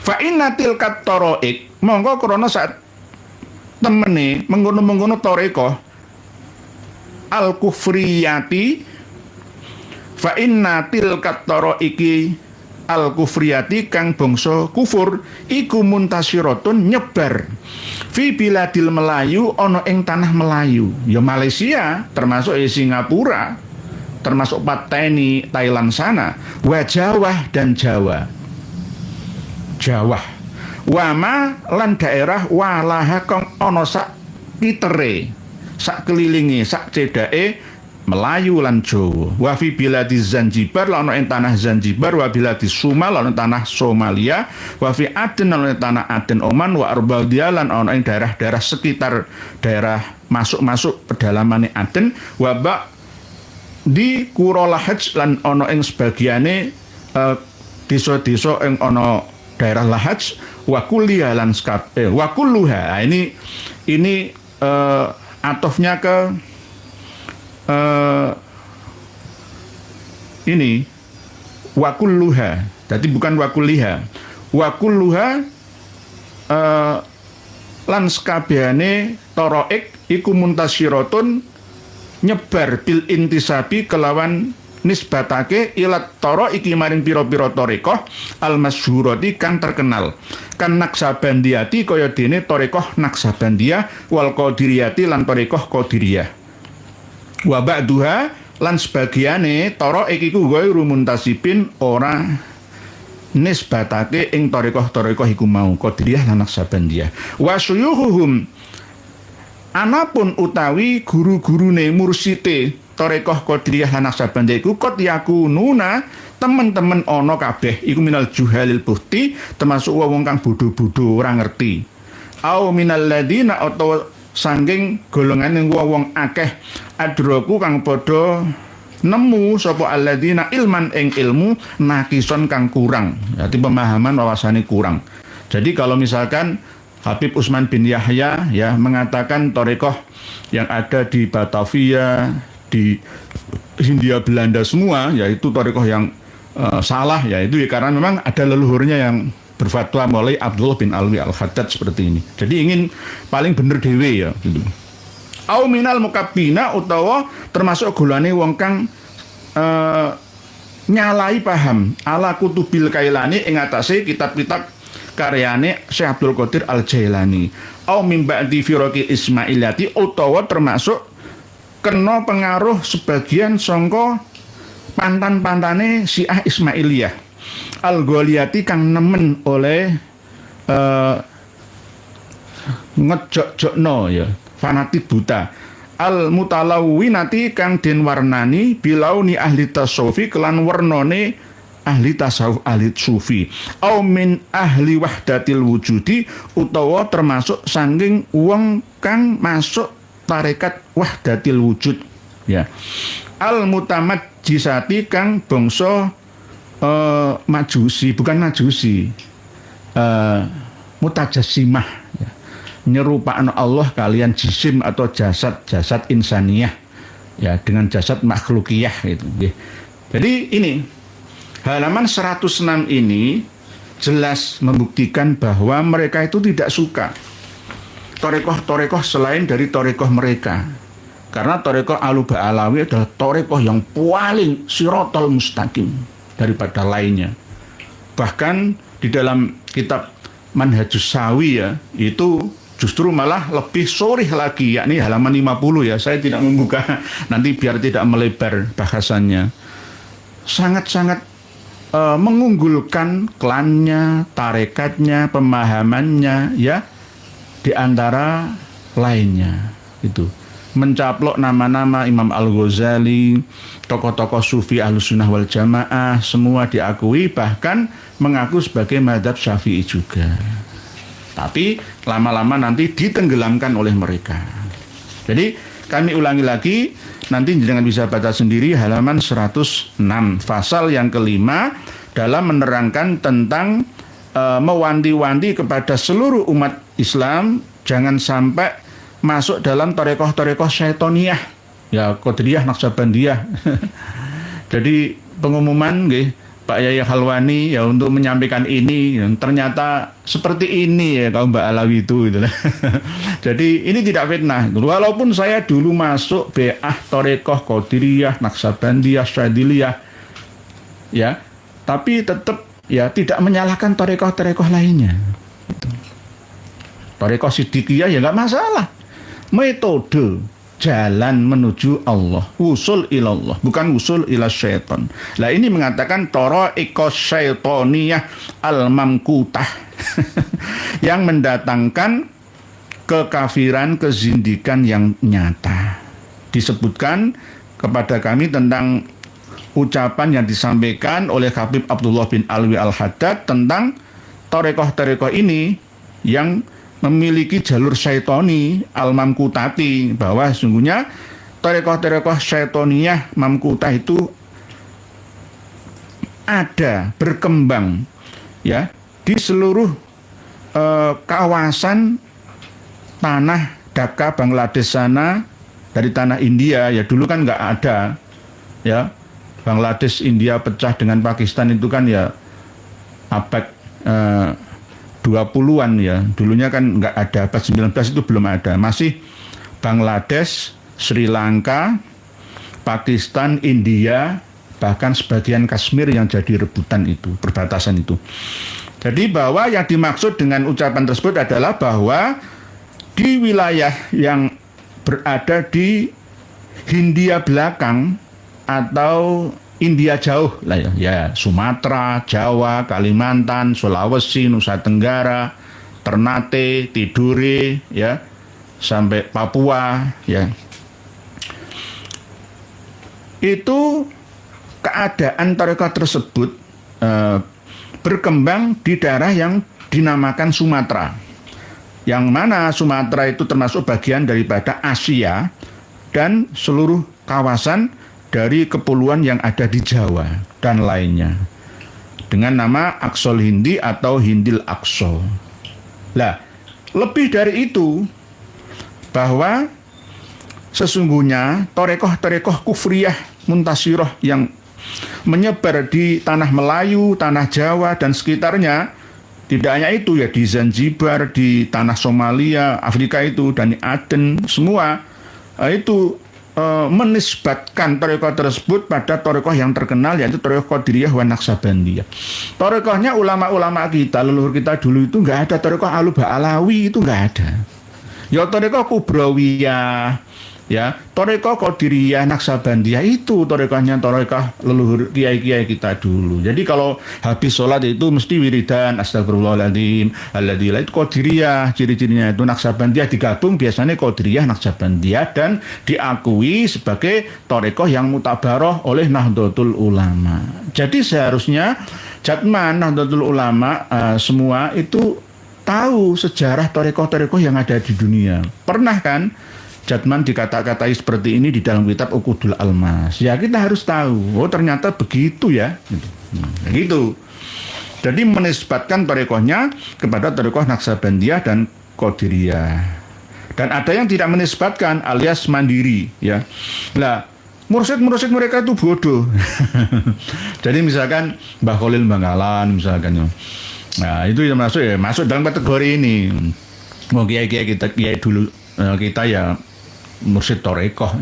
Speaker 1: Fa inna tilkat taraik monggo krana sak temene mengkono-mengkono thariqah al-kufriyati fa inna tilkat taraiki al-kufriyati kang bangsa kufur iku muntasiratun nyebar fi biladil Melayu ana ing tanah Melayu ya Malaysia termasuk Singapura termasuk Pateni Thailand sana wa Jawa dan Jawa wama lan daerah walaha kang ana sak kitere sak kelilinge sak cedake Melayu lan Jawa wa fi biladi Zanzibar lan ing tanah Zanzibar wa biladi Sumal lan tanah Somalia wa fi Aden lan tanah Aden Oman wa Arbaudia lan ana ing daerah-daerah sekitar daerah masuk-masuk pedalamane Aden wa ba di Kura Lahaj lan ana ing sebagiane desa-desa ing ana daerah Lahaj wa kulliha lan wa kulluha ini atofnya ke ini wakulluha, jadi bukan wakulliha. Wakulluha lan sekabehane taraik iku muntasyiratun nyebar bil intisabi kelawan nisbatake ilat taraiki maring pira-pira tarekah al masyhurati kang terkenal. Kan Naksabandiyati kaya dene tarekah Naksabandiyah wal Qadiriyati lan tarekah Qadiriyah. Wa ba'duha lan sebagiane taraik iku ghairu muntasibin ora nisbatake ing tarekah iku mau Qadiriyah lan Naksabandiyah. Wa suyuhuhum anapun utawi guru-gurune mursite tarekah Qadiriyah lan Naksabandiyah iku qad yakununa teman-teman ana kabeh iku minal juhalil buhti termasuk wong kang bodho-bodho ora ngerti. Au minal ladina atau sangking golongan yang wong akeh adroku kang padha nemu sapa alladzina ilman ing ilmu nakison kang kurang. Jadi pemahaman wawasane kurang. Jadi kalau misalkan Habib Utsman bin Yahya ya mengatakan tarekah yang ada di Batavia, di Hindia Belanda semua yaitu tarekah yang salah yaitu ya karena memang ada leluhurnya yang berfatwa mulai Abdullah bin Alwi Al-Haddad seperti ini. Jadi ingin paling bener dhewe ya gitu. Au minal mukabbina utawa termasuk golane wong kang nyalai paham ala kutubil Kailani ing atase kitab-kitab karyane Syekh Abdul Qadir Al-Jailani. Au min ba'di firaqi Ismailiyati utawa termasuk kena pengaruh sebagian sangka pantan-pantane Syiah Ismailiyah. Al-Ghaliyati kang nemen oleh ngejok-jokno ya fanatik buta. Al-Mutalawwinati kang den warnani bilauni ahli tasawufi kelan wernane ahli tasawuf ahli sufi. Au min ahli wahdatil wujudi utawa termasuk saking wong kang masuk tarekat wahdatil wujud ya. Al-Mutamajjisati kang bangsa majusi, bukan majusi, mutajassimah ya. Nyerupaan Allah kalian jisim atau jasad insaniyah ya dengan jasad makhlukiyah itu ya. Jadi ini halaman 106 ini jelas membuktikan bahwa mereka itu tidak suka tarekah selain dari tarekah mereka. Karena tarekah Al-Ba'alawi adalah tarekah yang paling sirotol mustaqim daripada lainnya. Bahkan di dalam kitab Manhajus Sawi ya, itu justru malah lebih sorih lagi, yakni halaman 50 ya. Saya tidak membuka nanti biar tidak melebar bahasannya. Sangat-sangat mengunggulkan klannya, tarekatnya, pemahamannya ya di antara lainnya itu. Mencaplok nama-nama Imam Al-Ghazali, tokoh-tokoh sufi Ahlussunnah wal Jamaah, semua diakui, bahkan mengaku sebagai mazhab Syafi'i juga. Tapi lama-lama nanti ditenggelamkan oleh mereka. Jadi kami ulangi lagi, nanti jangan bisa baca sendiri halaman 106, pasal yang kelima dalam menerangkan tentang mewanti-wanti kepada seluruh umat Islam jangan sampai masuk dalam tarekah syaitoniyah ya, Qadiriyah, Naksabandiyah. Jadi pengumuman nggih, Pak Yai Halwani ya untuk menyampaikan ini, ternyata seperti ini ya kaum Mbak Alawi itu gitu. Jadi ini tidak fitnah. Walaupun saya dulu masuk Be'ah, Torekoh, Qadiriyah, Naksabandiyah, Syadiliyah ya, tapi tetap ya tidak menyalahkan torekoh-torekoh lainnya. Gitu. Torekoh Siddiqiyah ya nggak masalah. Metode jalan menuju Allah, usul ilallah, bukan usul ila syaitan. Lah ini mengatakan tara'iqas syaitoniyah al-mamkutah yang mendatangkan kekafiran, kezindikan yang nyata. Disebutkan kepada kami tentang ucapan yang disampaikan oleh Habib Abdullah bin Alwi Al-Haddad tentang torekoh-torekoh ini yang memiliki jalur syaitoni al-mamkutati, bahwa sesungguhnya torekoh-torekoh syaitoniyah mamkutah itu ada, berkembang ya di seluruh kawasan tanah Dhaka Bangladesh sana, dari tanah India ya dulu kan nggak ada ya, Bangladesh India pecah dengan Pakistan itu kan ya abad 20-an ya, dulunya kan nggak ada, abad 19 itu belum ada, masih Bangladesh, Sri Lanka, Pakistan, India, bahkan sebagian Kashmir yang jadi rebutan itu, perbatasan itu. Jadi bahwa yang dimaksud dengan ucapan tersebut adalah bahwa di wilayah yang berada di Hindia belakang atau India jauh lah ya, Sumatera, Jawa, Kalimantan, Sulawesi, Nusa Tenggara, Ternate, Tidore ya, sampai Papua ya. Itu keadaan tarekat tersebut berkembang di daerah yang dinamakan Sumatera. Yang mana Sumatera itu termasuk bagian daripada Asia dan seluruh kawasan dari kepulauan yang ada di Jawa dan lainnya, dengan nama Aqsal Hindi atau Hindil Aqsa. Lah, lebih dari itu, bahwa sesungguhnya torekoh-torekoh kufriyah muntasirah yang menyebar di tanah Melayu, tanah Jawa dan sekitarnya, tidak hanya itu ya, di Zanzibar, di tanah Somalia, Afrika itu, dan di Aden, semua itu menisbatkan torekoh tersebut pada torekoh yang terkenal, yaitu torekoh Qadiriyah wa Naksabandiyah. Torekohnya ulama-ulama kita, leluhur kita dulu itu nggak ada torekoh Alu Ba'alawi, itu nggak ada. Ya torekoh Kubrawiyah, ya torekoh Qadiriyah, Naksabandiyah, itu torekohnya torekoh leluhur kiai-kiai kita dulu. Jadi kalau habis sholat itu mesti wiridan astagfirullahaladzim, alladillah, itu Qadiriyah, ciri-cirinya itu. Naksabandiyah digabung biasanya Qadiriyah, Naksabandiyah, dan diakui sebagai torekoh yang mutabaroh oleh Nahdlatul Ulama. Jadi seharusnya Jatman, Nahdlatul Ulama, semua itu tahu sejarah torekoh-torekoh yang ada di dunia. Pernah kan Jatman dikata-katai seperti ini di dalam kitab Uqudul Almas. Ya kita harus tahu, oh ternyata begitu ya. Gitu. Jadi menisbatkan torekohnya kepada torekoh Naksabandiyah dan Qadiriyah. Dan ada yang tidak menisbatkan alias mandiri ya. Lah, mursyid-mursyid mereka itu bodoh. Jadi misalkan Mbah Khalil Bangkalan misalkan ya. Nah, itu yang masuk dalam kategori ini. Mau kiai-kiai kita, kiai dulu kita ya mursyid torekoh,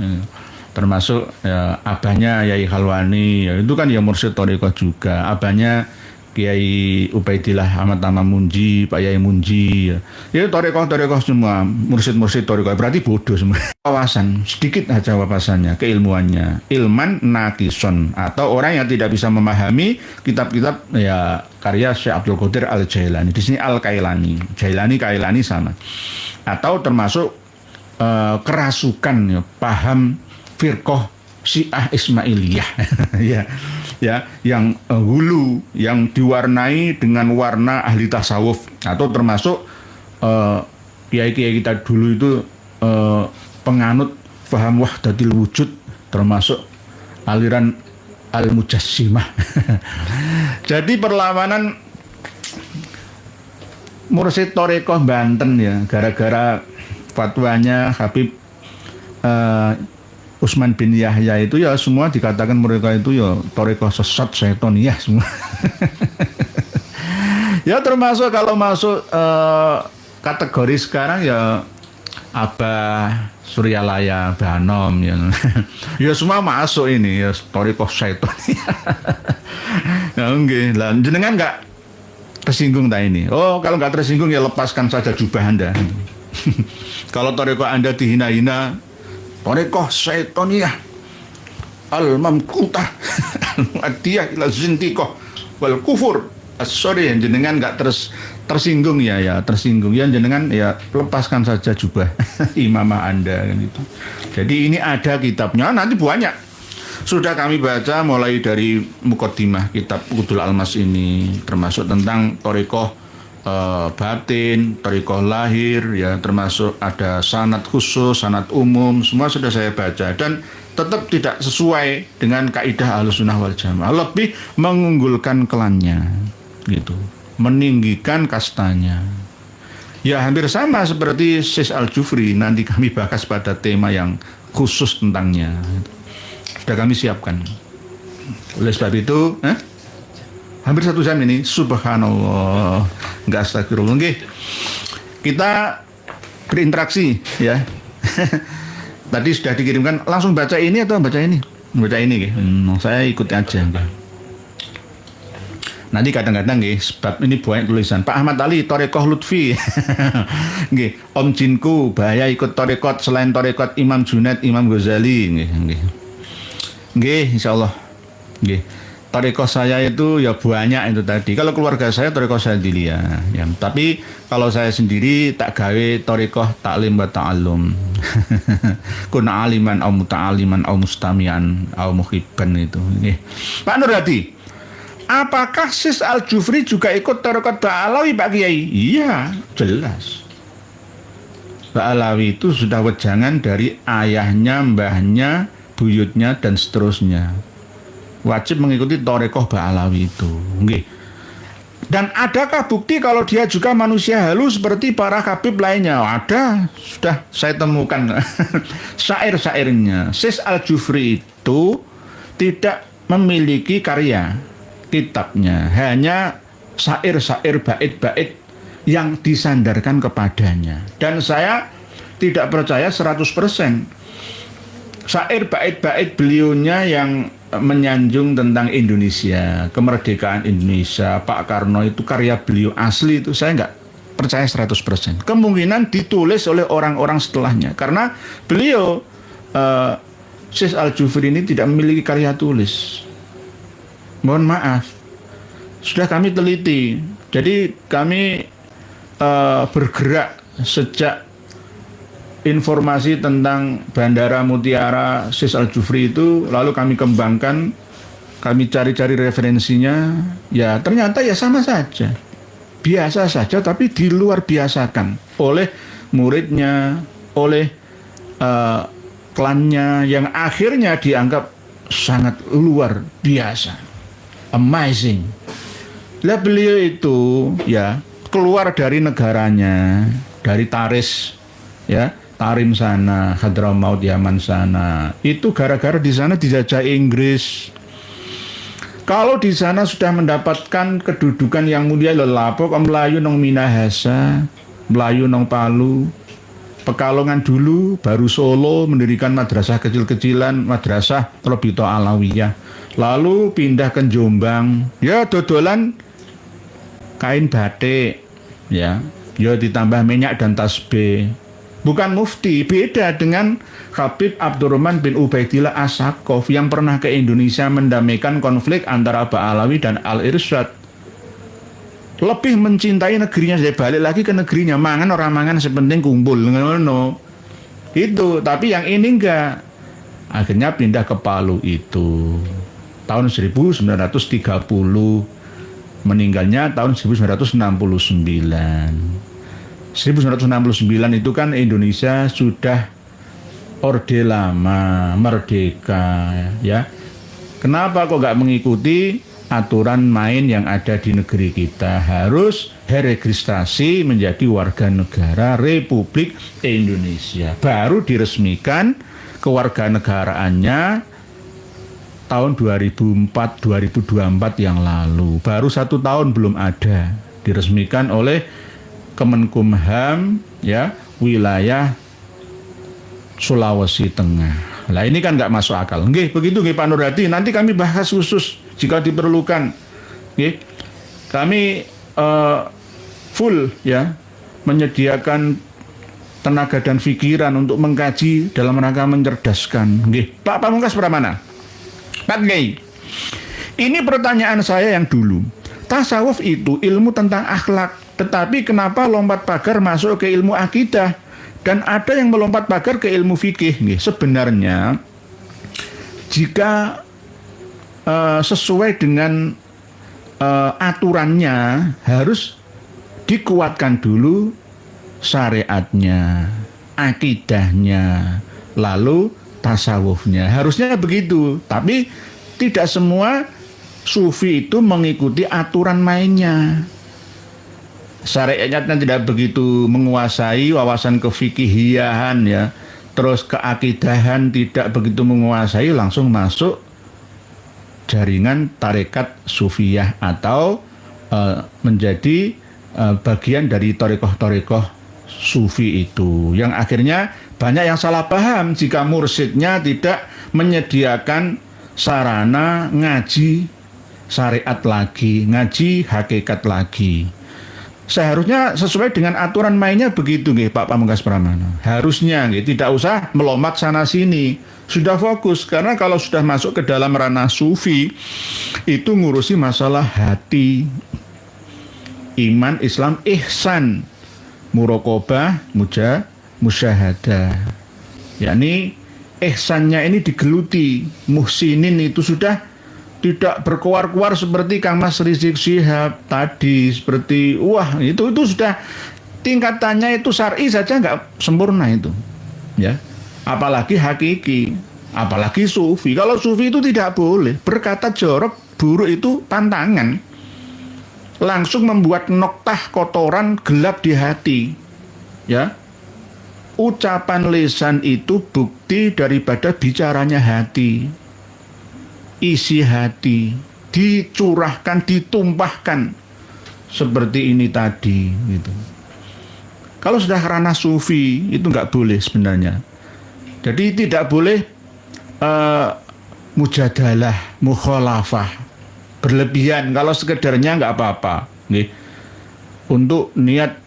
Speaker 1: termasuk ya, abahnya Yai Halwani, ya, itu kan ya mursyid torekoh juga. Abahnya Kiai Ubaidillah Ahmad Tamamunji, Pak Yai Munji, ya torekoh semua, mursyid torekoh, berarti bodoh semua. Wawasan sedikit aja wawasannya, keilmuannya, ilman nakison, atau orang yang tidak bisa memahami kitab-kitab ya karya Syekh Abdul Qadir Al-Jailani. Di sini Al-Kailani, Kailani sama, atau termasuk kerasukan ya, paham firqah Syiah Ismailiyah ya yang hulu, yang diwarnai dengan warna ahli tasawuf, atau termasuk kiai-kiai kita dulu itu penganut paham wahdatil wujud, termasuk aliran al-mujassimah. Jadi perlawanan mursyid torekoh Banten ya, gara-gara fatwanya Habib Utsman bin Yahya itu ya semua dikatakan mereka itu ya thariqah sesat syaitoniyah semua. Ya termasuk kalau masuk kategori sekarang ya Abah Suryalaya Banom ya. Ya semua masuk ini ya thariqah syaitoniyah. Ya nggih, lah jenengan enggak tersinggung tak ini? Oh, kalau enggak tersinggung ya lepaskan saja jubah Anda. Kalau thariqah Anda dihina-hina, thariqah syaitoniyah al-mamqutah al-mu'addiyah ila zintiqah wal kufur. Sorry, jenengan enggak tersinggung ya tersinggung ya jenengan ya lepaskan saja jubah imamah Anda kan gitu. Jadi ini ada kitabnya, nanti banyak. Sudah kami baca mulai dari muqaddimah kitab Qudul Almas ini, termasuk tentang thariqah batin, thariqah lahir ya, termasuk ada sanad khusus, sanad umum, semua sudah saya baca dan tetap tidak sesuai dengan kaidah Ahlussunnah wal Jamaah, lebih mengunggulkan klannya gitu, meninggikan kastanya. Ya hampir sama seperti Syekh Al-Jufri, nanti kami bahas pada tema yang khusus tentangnya. Sudah kami siapkan. Oleh sebab itu, hampir 1 jam ini, subhanallah, enggak astagfirullah. Oke. Kita berinteraksi ya. Tadi sudah dikirimkan, langsung baca ini atau baca ini? Baca ini, saya ikut aja. Nanti kadang-kadang sebab ini banyak tulisan Pak Ahmad Ali thariqah Lutfi. Nggih, Om Jinku bahaya ikut thariqat selain thariqat Imam Junaid, Imam Ghazali. Nggih, insyaallah. Nggih. Thariqah saya itu ya banyak itu tadi. Kalau keluarga saya thariqah Syadziliyah ya. Tapi kalau saya sendiri tak gawe thariqah taklim wa ta'allum. Kun aliman au muta'alliman au mustamian au muhibban itu. Nggih. Pak Nur Hadi, apakah Syekh Al-Jufri juga ikut thariqat Ba'alawi Pak Kiai? Iya, jelas. Ba'alawi itu sudah wejangan dari ayahnya, mbahnya, buyutnya dan seterusnya. Wajib mengikuti thariqah Ba'alawi itu. Nggih. Dan adakah bukti kalau dia juga manusia halus seperti para habib lainnya? Ada, sudah saya temukan syair-syairnya. Syekh Al-Jufri itu tidak memiliki karya kitabnya, hanya syair-syair bait-bait yang disandarkan kepadanya. Dan saya tidak percaya 100% syair bait-bait beliaunya yang menyanjung tentang Indonesia, kemerdekaan Indonesia, Pak Karno itu karya beliau asli, itu saya nggak percaya 100%. Kemungkinan ditulis oleh orang-orang setelahnya, karena beliau Syekh Al-Jufri ini tidak memiliki karya tulis. Mohon maaf, sudah kami teliti. Jadi kami bergerak sejak informasi tentang Bandara Mutiara Syekh Al-Jufri itu, lalu kami kembangkan, kami cari-cari referensinya, ya ternyata ya sama saja, biasa saja, tapi di luar biasakan oleh muridnya, oleh klannya yang akhirnya dianggap sangat luar biasa, amazing. Lah beliau itu ya keluar dari negaranya, dari Taris ya, Tarim sana, Hadramaut Yaman sana, itu gara-gara di sana dijajah Inggris. Kalau di sana sudah mendapatkan kedudukan yang mulia, lelapo kok Melayu nong Minahasa, Melayu nong Palu, Pekalongan dulu, baru Solo mendirikan madrasah kecil-kecilan, madrasah Robito Alawiyah, lalu pindah ke Jombang, ya dodolan kain batik, ya ditambah minyak dan tasbih. Bukan mufti, beda dengan Habib Abdurrahman bin Ubaidillah As-Saqqaf yang pernah ke Indonesia mendamaikan konflik antara Ba'alawi dan Al-Irsyad. Lebih mencintai negerinya, saya balik lagi ke negerinya, mangan orang mangan sepenting kumpul, ngono. Itu, tapi yang ini enggak. Akhirnya pindah ke Palu itu. Tahun 1930, meninggalnya tahun 1969. 1969 itu kan Indonesia sudah orde lama, merdeka ya. Kenapa kok nggak mengikuti aturan main yang ada di negeri kita? Harus registrasi menjadi warga negara Republik Indonesia, baru diresmikan kewarganegaraannya tahun 2004-2024 yang lalu. Baru 1 tahun belum ada, diresmikan oleh Kemenkumham ya, wilayah Sulawesi Tengah. Lah ini kan nggak masuk akal. Nggih, begitu nggih Pak Nurhadi. Nanti kami bahas khusus jika diperlukan. Nggih. Kami full ya menyediakan tenaga dan pikiran untuk mengkaji dalam rangka mencerdaskan. Nggih. Pak Pamungkas Pramana. Pak Kiai. Ini pertanyaan saya yang dulu. Tasawuf itu ilmu tentang akhlak, tetapi kenapa lompat pagar masuk ke ilmu akidah? Dan ada yang melompat pagar ke ilmu fikih. Sebenarnya jika sesuai dengan aturannya harus dikuatkan dulu syariatnya, akidahnya, lalu tasawufnya. Harusnya begitu. Tapi tidak semua sufi itu mengikuti aturan mainnya. Syariatnya tidak begitu menguasai, wawasan kefikihian ya, terus keakidahan tidak begitu menguasai, langsung masuk jaringan tarekat sufiyah atau menjadi bagian dari torekoh-torekoh sufi itu, yang akhirnya banyak yang salah paham jika mursyidnya tidak menyediakan sarana ngaji syariat lagi, ngaji hakikat lagi. Seharusnya sesuai dengan aturan mainnya begitu nggih Pak Pamungkas Pramana. Harusnya nggih, tidak usah melompat sana sini. Sudah fokus, karena kalau sudah masuk ke dalam ranah sufi itu ngurusi masalah hati, iman, Islam, ihsan, muraqabah, musyahadah. Yakni ihsannya ini digeluti. Muhsinin itu sudah tidak berkuar-kuar seperti Kang Mas Rizik Syihab tadi, seperti wah itu sudah tingkatannya itu syar'i saja nggak sempurna itu ya, apalagi hakiki, apalagi sufi. Kalau sufi itu tidak boleh berkata jorok buruk, itu pantangan, langsung membuat noktah kotoran gelap di hati ya. Ucapan lisan itu bukti daripada bicaranya hati. Isi hati dicurahkan, ditumpahkan seperti ini tadi gitu. Kalau sudah ranah sufi itu nggak boleh sebenarnya. Jadi tidak boleh mujadalah, mukhalafah berlebihan. Kalau sekedarnya nggak apa-apa. Untuk niat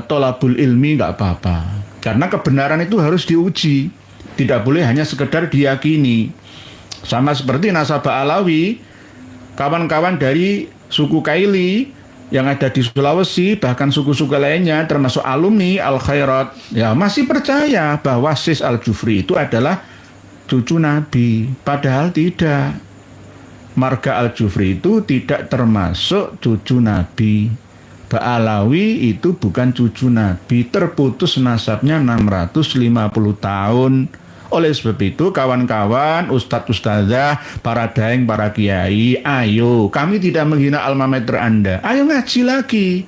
Speaker 1: tolabul ilmi nggak apa-apa. Karena kebenaran itu harus diuji. Tidak boleh hanya sekedar diyakini. Sama seperti nasabah Alawi, kawan-kawan dari suku Kaili yang ada di Sulawesi, bahkan suku-suku lainnya termasuk alumni Al-Khairat, ya masih percaya bahwa Sis Al-Jufri itu adalah cucu Nabi. Padahal tidak. Marga Al-Jufri itu tidak termasuk cucu Nabi. Mbak Alawi itu bukan cucu Nabi, terputus nasabnya 650 tahun. Oleh sebab itu kawan-kawan, ustadz-ustadzah, para daeng, para kiai, ayo, kami tidak menghina alma mater Anda, ayo ngaji lagi.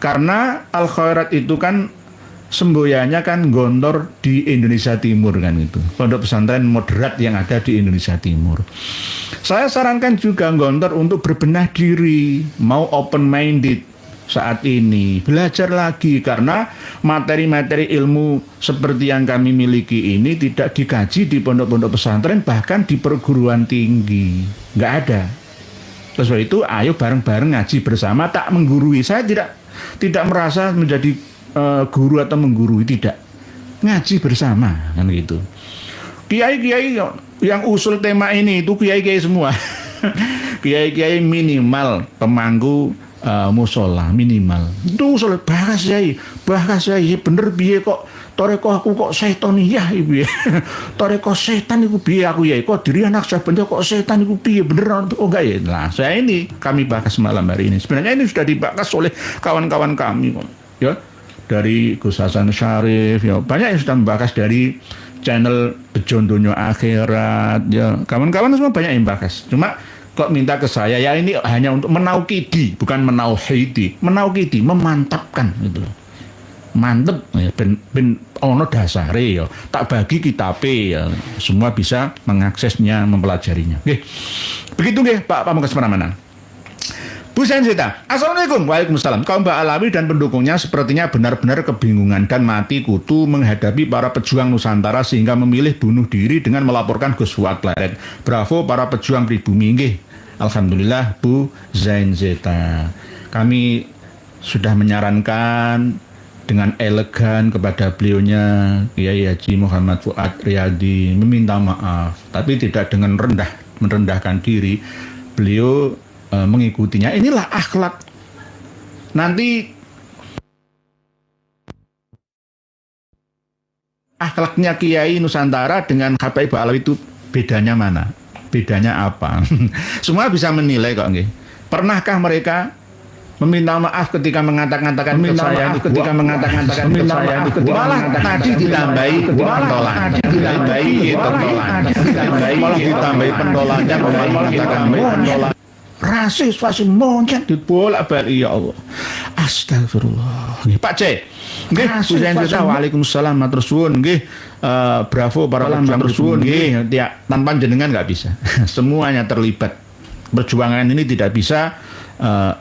Speaker 1: Karena Al-Khairat itu kan semboyannya kan Gontor di Indonesia Timur kan itu. Pondok pesantren moderat yang ada di Indonesia Timur. Saya sarankan juga Gontor untuk berbenah diri, mau open minded saat ini, belajar lagi, karena materi-materi ilmu seperti yang kami miliki ini tidak dikaji di pondok-pondok pesantren, bahkan di perguruan tinggi nggak ada. Terus itu ayo bareng-bareng ngaji bersama, tak menggurui. Saya tidak merasa menjadi guru atau menggurui, tidak, ngaji bersama kan gitu. Kiai-kiai yang usul tema ini itu kiai-kiai semua. Kiai-kiai minimal pemangku musola minimal itu usul bahas saya bener biye kok torekoh aku kok setaniyah ibu ya. Torekoh setan iku biye aku ya kok diri anak saya bener kok setan iku biye bener oh enggak ya. Nah saya ini kami bahas malam hari ini, sebenarnya ini sudah dibahas oleh kawan-kawan kami ya, dari Gus Hasan Syarif ya, banyak yang sudah membahas dari channel Bejo Donya Akhirat ya, kawan-kawan semua banyak yang bahas. Cuma kok minta ke saya, ya ini hanya untuk menaukidi, bukan menauhidi, menaukidi, memantapkan gitu loh. mantep ya, ben ono dasare ya. Tak bagi kitabe ya. Semua bisa mengaksesnya, mempelajarinya. Nggih. Begitu nggih Pak Pamungkas Pramana. Bu Sensita, Assalamualaikum. Waalaikumsalam. Kaum Mbak Alawi dan pendukungnya sepertinya benar-benar kebingungan dan mati kutu menghadapi para pejuang Nusantara sehingga memilih bunuh diri dengan melaporkan Gus Fuad Kleret. Bravo para pejuang pribumi. Nggih. Alhamdulillah Bu Sensita. Kami sudah menyarankan dengan elegan kepada beliaunya Kiai Haji Muhammad Fuad Riyadi meminta maaf, tapi tidak dengan merendahkan diri. Beliau mengikutinya. Inilah akhlak. Nanti akhlaknya Kiai Nusantara dengan Habib Alawi itu bedanya mana? Bedanya apa? Semua bisa menilai kok nggih. Pernahkah mereka meminta maaf ketika mengatakan ke saya ketika mengatakan ke saya malah tadi ditambahi pentolannya mengatakan pentolan rasis monyet dibolak-balik ya Allah. Astagfirullah. Nggih Pak C. Nggih, Waalaikumsalam matur suwun nggih. Bravo para pejuang suwun nggih. Tanpa jenengan nggak bisa. Semuanya terlibat. Perjuangan ini tidak bisa 1,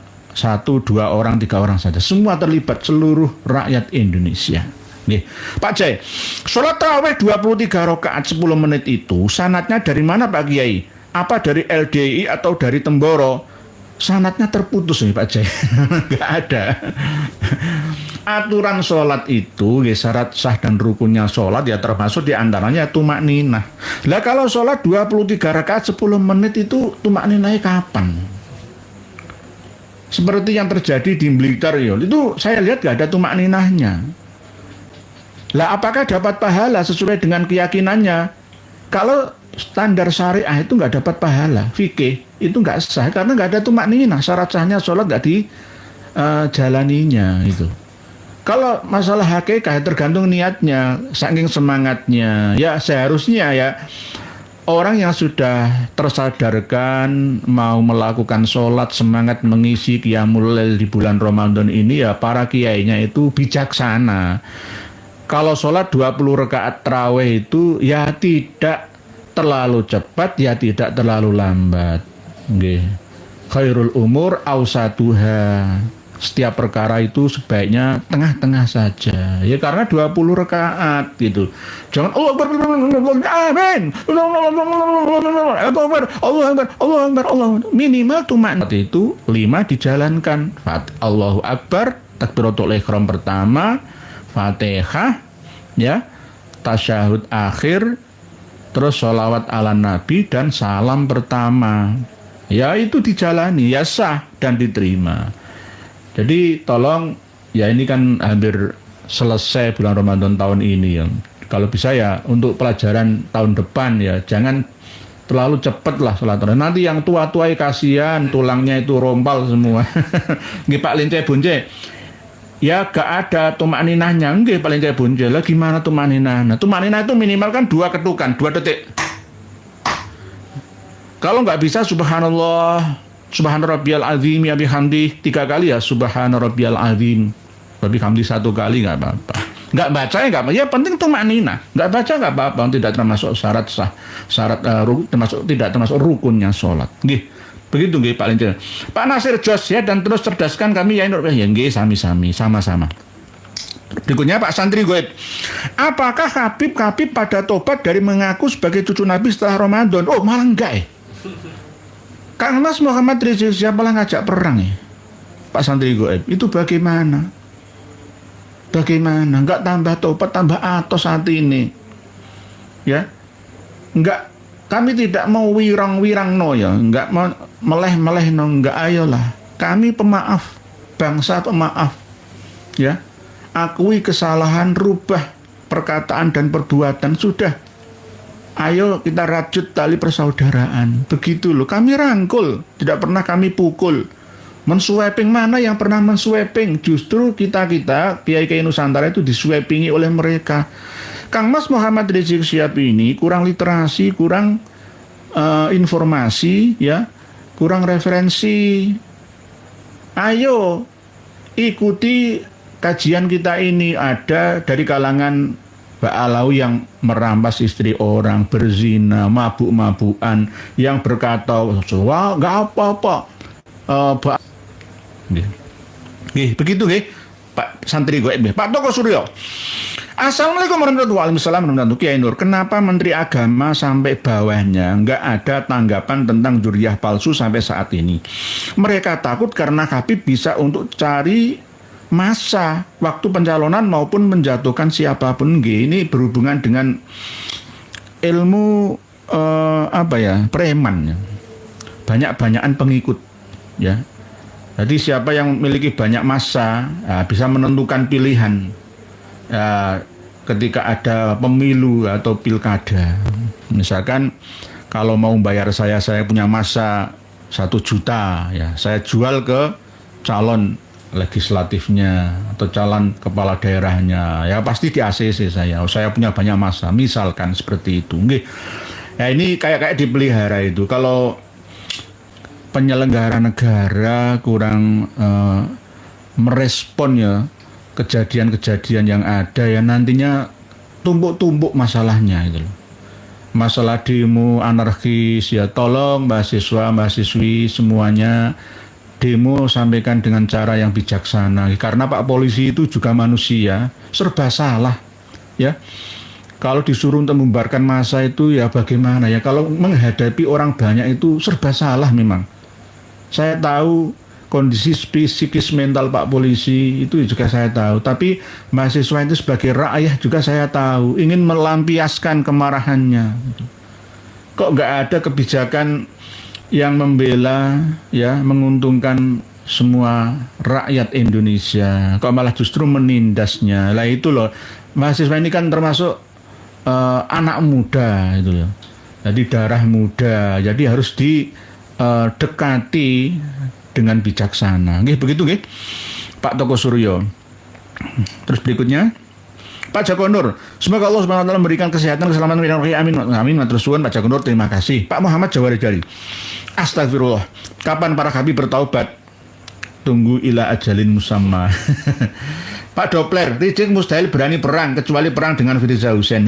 Speaker 1: 2 orang, 3 orang saja. Semua terlibat, seluruh rakyat Indonesia. Nih, Pak C. Sholat tarawih 23 rakaat 10 menit itu sanadnya dari mana Pak Kiai? Apa dari LDI atau dari Temboro? Sanadnya terputus nih Pak Jai. Nggak ada. Aturan sholat itu, ya, syarat sah dan rukunnya sholat ya termasuk diantaranya tumak ninah. Lah kalau sholat 23 rakaat 10 menit itu tumak ninahnya kapan? Seperti yang terjadi di Blitar ya, itu saya lihat nggak ada tumak ninahnya. Lah apakah dapat pahala sesuai dengan keyakinannya? Kalau standar syariah itu nggak dapat pahala, fikih itu nggak sah karena nggak ada tumak ninah, syarat sahnya sholat nggak dijalaninya itu. Kalau masalah hakikat tergantung niatnya, saking semangatnya. Ya seharusnya ya orang yang sudah tersadarkan mau melakukan sholat, semangat mengisi qiyamul lail di bulan Ramadan ini ya para kiainya itu bijaksana. Kalau sholat 20 rakaat tarawih itu ya tidak terlalu cepat, ya tidak terlalu lambat. Nggih. Khairul umur awsatuha. Setiap perkara itu sebaiknya tengah-tengah saja. Ya karena 20 rakaat gitu. Jangan Allah Akbar, amin. Allah Akbar. Minimal tumak itu 5 dijalankan. Allahu Akbar, takbiratul ihram pertama, Fatihah, ya, tasyahud akhir, terus sholawat ala Nabi dan salam pertama. Ya itu dijalani, ya sah dan diterima. Jadi tolong, ya ini kan hampir selesai bulan Ramadan tahun ini ya. Kalau bisa ya untuk pelajaran tahun depan ya jangan terlalu cepat lah sholat tarawih. Nanti yang tua-tua kasihan tulangnya itu rompal semua. Nggih Pak Lince Bunce. Ya gak ada tumak ninahnya. Nggih Pak Lince Bunce. Lah gimana tumak ninah? Nah, tumak ninah itu minimal kan 2 ketukan, 2 detik. Kalau nggak bisa subhanallah, subhana rabbiyal azim ya bihamdi 3 kali ya subhana rabbiyal azim. Bihamdi 1 kali nggak apa-apa. Nggak baca ya nggak apa. Ya penting tumak ninah. Nggak baca nggak apa-apa. Tidak termasuk syarat sah, syarat tidak termasuk rukunnya sholat. Nggih. Begitu nggih Pak Lince. Pak Nasir Jos ya dan terus cerdaskan kami ya nggih sami-sami sama-sama. Berikutnya Pak Santri Goib. Apakah Habib pada tobat dari mengaku sebagai cucu Nabi setelah Ramadan? Oh malah enggak ya. Kang Mas Muhammad Rizik siapa lah ngajak perang ya Pak Santri Goib. Itu bagaimana? Bagaimana? Enggak tambah tobat, tambah atos saat ini. Ya. Enggak, kami tidak mau wirang-wirang no ya. Enggak mau meleh-meleh no. Enggak, ayolah. Kami pemaaf. Bangsa pemaaf. Ya. Akui kesalahan, rubah perkataan dan perbuatan. Sudah. Ayo kita rajut tali persaudaraan. Begitu loh. Kami rangkul. Tidak pernah kami pukul. Menswiping mana yang pernah menswiping? Justru kita Kiai Nusantara itu diswipingi oleh mereka. Kang Mas Muhammad Rizik Syihab ini kurang literasi, kurang informasi, ya, kurang referensi. Ayo ikuti kajian kita ini ada dari kalangan Mbak Alawi yang merampas istri orang, berzina, mabuk-mabukan, yang berkata, wah nggak apa-apa. Begitu Pak Santri gue, Pak Toko Suryo. Assalamualaikum warahmatullahi wabarakatuh. Kiai Nur, kenapa Menteri Agama sampai bawahnya nggak ada tanggapan tentang juriyah palsu sampai saat ini? Mereka takut karena Habib bisa untuk cari masa waktu pencalonan maupun menjatuhkan siapapun. Ini berhubungan dengan ilmu preman, banyak-banyakan pengikut ya. Jadi siapa yang memiliki banyak massa bisa menentukan pilihan ketika ada pemilu atau pilkada. Misalkan kalau mau bayar saya punya massa 1 juta ya, saya jual ke calon legislatifnya atau calon kepala daerahnya, ya pasti di ACC saya punya banyak massa, misalkan seperti itu. Ya ini kayak dipelihara itu. Kalau penyelenggara negara kurang merespon ya kejadian-kejadian yang ada, ya nantinya tumpuk-tumpuk masalahnya itu loh. Masalah demo anarkis ya, tolong mahasiswa mahasiswi semuanya demo sampaikan dengan cara yang bijaksana, karena Pak Polisi itu juga manusia, serba salah ya. Kalau disuruh untuk membubarkan massa itu ya bagaimana ya, kalau menghadapi orang banyak itu serba salah memang. Saya tahu kondisi psikis mental Pak Polisi itu juga saya tahu, tapi mahasiswa itu sebagai rakyat juga saya tahu ingin melampiaskan kemarahannya. Kok nggak ada kebijakan yang membela ya, menguntungkan semua rakyat Indonesia, kok malah justru menindasnya. Lah itu loh, mahasiswa ini kan termasuk anak muda itu loh, jadi darah muda, jadi harus didekati dengan bijaksana. Begitu Pak Toko Suryo. Terus berikutnya Pak Joko Nur, semoga Allah Subhanahu wa taala memberikan kesehatan, keselamatan, amin. Amin. Matur suwun Pak Joko Nur, terima kasih. Pak Muhammad Jawari Jari. Astagfirullah. Kapan para habib bertaubat? Tunggu ila ajalin musamma. Pak Dopler, Rizik mustahil berani perang kecuali perang dengan Firza Hussein.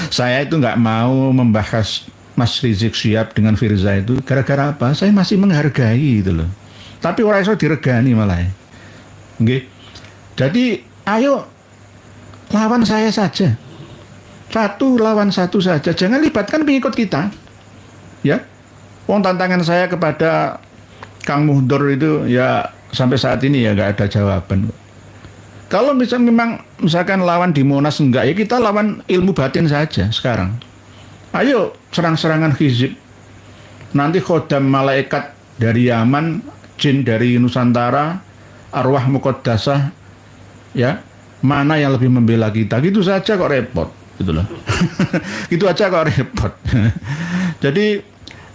Speaker 1: Saya itu nggak mau membahas Mas Rizik Syihab dengan Firza itu gara-gara apa? Saya masih menghargai itu loh. Tapi orang iso diregani malah. Jadi ayo lawan saya saja. 1 lawan 1 saja. Jangan libatkan pengikut kita. Ya. Wong tantangan saya kepada Kang Muhdor itu ya sampai saat ini ya nggak ada jawaban. Kalau misalkan lawan di Monas enggak, ya kita lawan ilmu batin saja sekarang. Ayo serang-serangan hizib. Nanti khodam malaikat dari Yaman, jin dari Nusantara, arwah muqaddasah ya, mana yang lebih membela kita? Gitu saja kok repot, gitu loh. Gitu aja kok repot. Jadi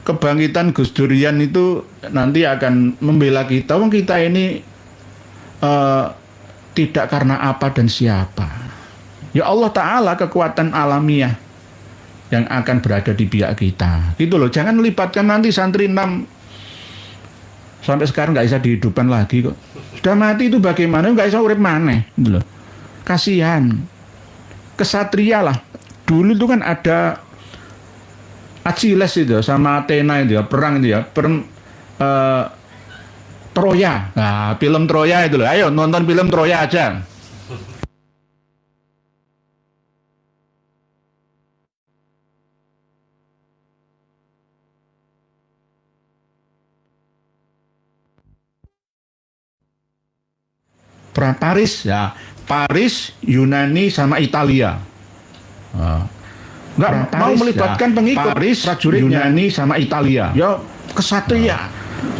Speaker 1: kebangkitan Gus Durian itu nanti akan membela kita. Wong kita ini tidak karena apa dan siapa. Ya Allah Ta'ala, kekuatan alamiah yang akan berada di pihak kita. Gitu loh, jangan libatkan nanti santri 6 sampai sekarang nggak bisa dihidupkan lagi kok. Sudah mati itu bagaimana? Nggak bisa urip maneh, gitu loh. Kasihan. Kesatria lah. Dulu itu kan ada Achilles itu sama Athena itu ya, perang itu ya, Troya. Nah, film Troya itu loh. Ayo nonton film Troya aja. Paris ya, Paris, Yunani sama Italia. Nggak mau melibatkan ya, pengikut Paris, prajuritnya. Yunani sama Italia. Ya kesatria.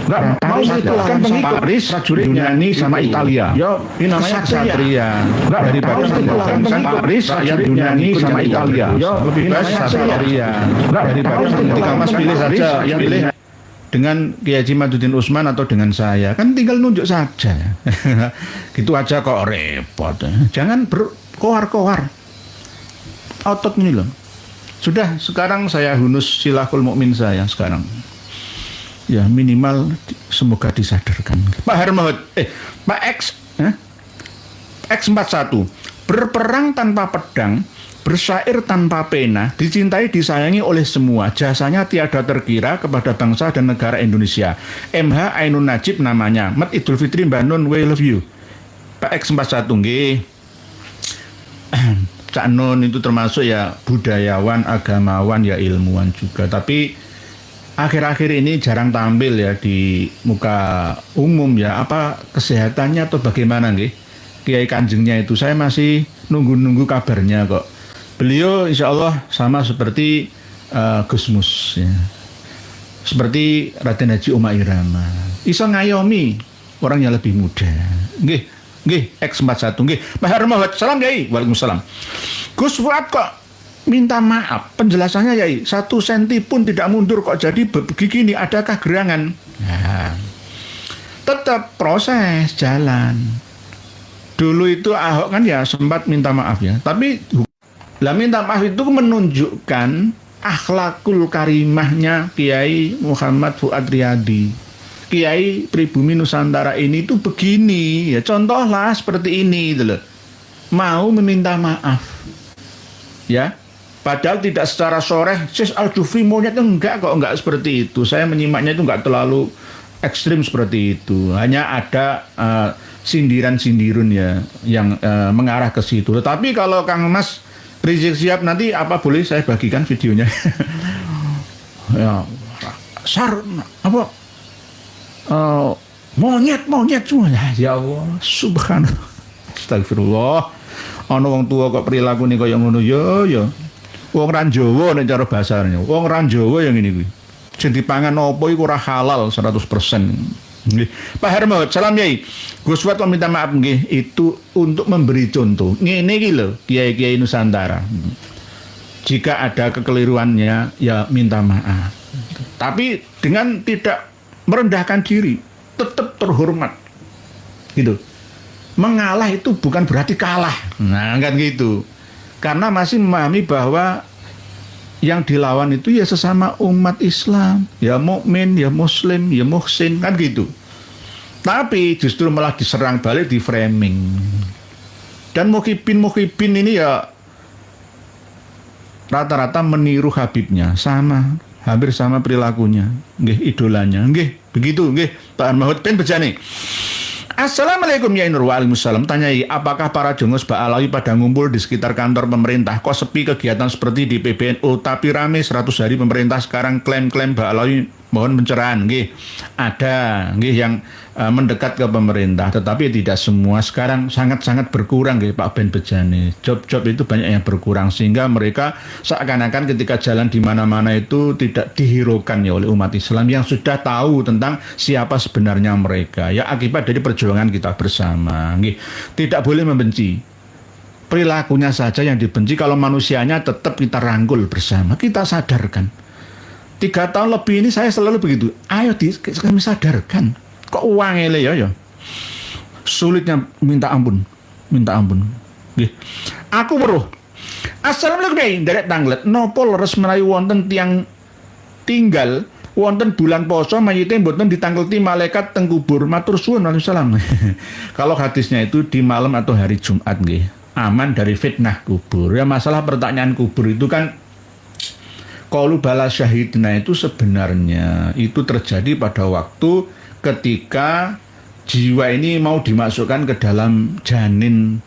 Speaker 1: Nggak mau melibatkan pengikut Paris, prajuritnya. Yunani sama Italia. Ya ini namanya kesatria. Nggak daripada melibatkan pengikut Paris, rakyat Yunani sama Italia. Ya lebih baik kesatria. Nggak daripada ketika Mas pilih saja, pilih dengan Kiai Haji Maduddin Usman atau dengan saya, kan tinggal nunjuk saja. Gitu aja kok repot. Jangan berkoar-koar. Otot ini loh. Sudah, sekarang saya hunus silahul mukmin saya sekarang. Ya minimal semoga disadarkan. Pak Hermahut, Pak X, X41, berperang tanpa pedang, bersyair tanpa pena, dicintai disayangi oleh semua, jasanya tiada terkira kepada bangsa dan negara Indonesia. MH Ainun Najib namanya. Mat Idul Fitri Mbak Nun, we love you. Pak X41 nggih. Cak Nun itu termasuk ya budayawan, agamawan, ya ilmuwan juga. Tapi akhir-akhir ini jarang tampil ya di muka umum ya. Apa kesehatannya atau bagaimana nggih? Kiai Kanjengnya itu saya masih nunggu-nunggu kabarnya kok. Beliau insya Allah sama seperti Gus Mus ya. Seperti Raden Haji Oma Irama. Iso ngayomi orang yang lebih muda. Nggih, nggih X41 nggih. Pak Hermawat, salam Yai. Waalaikumsalam. Gus Fuad kok minta maaf, penjelasannya Yai 1 senti pun tidak mundur kok jadi begini, adakah gerangan? Nah, tetap proses jalan. Dulu itu Ahok kan ya sempat minta maaf ya, tapi lah minta maaf itu menunjukkan akhlakul karimahnya Kiai Muhammad Fuad Riyadi. Kiai pribumi Nusantara ini tuh begini ya, contohlah seperti ini gitu loh. Mau meminta maaf ya, padahal tidak secara soreh Sis Al-Jufri maunya itu enggak seperti itu. Saya menyimaknya itu enggak terlalu ekstrim seperti itu, hanya ada sindiran-sindirun ya yang mengarah ke situ. Tetapi kalau Kang Mas Rizik Sihab nanti apa boleh saya bagikan videonya? Ya, apa monyet semua ya Allah, subhanallah, astagfirullah. Ana wong tua kok perilaku nih kaya ngono ya. Wong ran Jawa nek cara bahasane. Wong ran Jawa yang ini kuwi. Sing dipangan apa iku ora halal 100%. Nggih. Pak Hermawat, salam Yai. Gus Fuad minta maaf nggih, itu untuk memberi contoh. Ngene iki lho, kiai-kiai Nusantara. Jika ada kekeliruannya ya minta maaf. Tapi dengan tidak merendahkan diri, tetap terhormat. Gitu. Mengalah itu bukan berarti kalah. Nah, kan gitu. Karena masih memahami bahwa yang dilawan itu ya sesama umat Islam, ya mukmin, ya muslim, ya muhsin, kan gitu. Tapi justru malah diserang balik, di framing. Dan muhibin ini ya rata-rata meniru Habibnya, sama, hampir sama perilakunya, nggih, idolanya, nggih, begitu, nggih. Pak Mahmud Ben Bejane. Assalamualaikum ya Nur. Waalaikumsalam. Tanyai, apakah para jengos Ba'alawi pada ngumpul di sekitar kantor pemerintah? Kok sepi kegiatan seperti di PBNU, tapi rame 100 hari pemerintah sekarang klaim-klaim Ba'alawi mohon pencerahan. Nggih, ada nggih yang mendekat ke pemerintah, tetapi tidak semua. Sekarang sangat-sangat berkurang nggih Pak Ben Bejane. Job-job itu banyak yang berkurang sehingga mereka seakan-akan ketika jalan di mana-mana itu tidak dihiraukan ya oleh umat Islam yang sudah tahu tentang siapa sebenarnya mereka. Ya akibat dari perjuangan kita bersama. Nggih, tidak boleh membenci. Perilakunya saja yang dibenci, kalau manusianya tetap kita rangkul bersama, kita sadarkan. 3 tahun lebih ini saya selalu begitu. Ayo kami sadarkan. Kok uang ele ya? Sulitnya minta ampun. Nggih. Aku weruh. Assalamualaikum derek tanglet. Napa leres menawi wonten tiyang tinggal wonten bulan poso mayite mboten ditangkleti malaikat teng kubur. Matur suwun Waalaikumsalam. Kalau hadisnya itu di malam atau hari Jumat nggih. Aman dari fitnah kubur. Ya masalah pertanyaan kubur itu kan qaulu bala syahidna itu sebenarnya itu terjadi pada waktu ketika jiwa ini mau dimasukkan ke dalam janin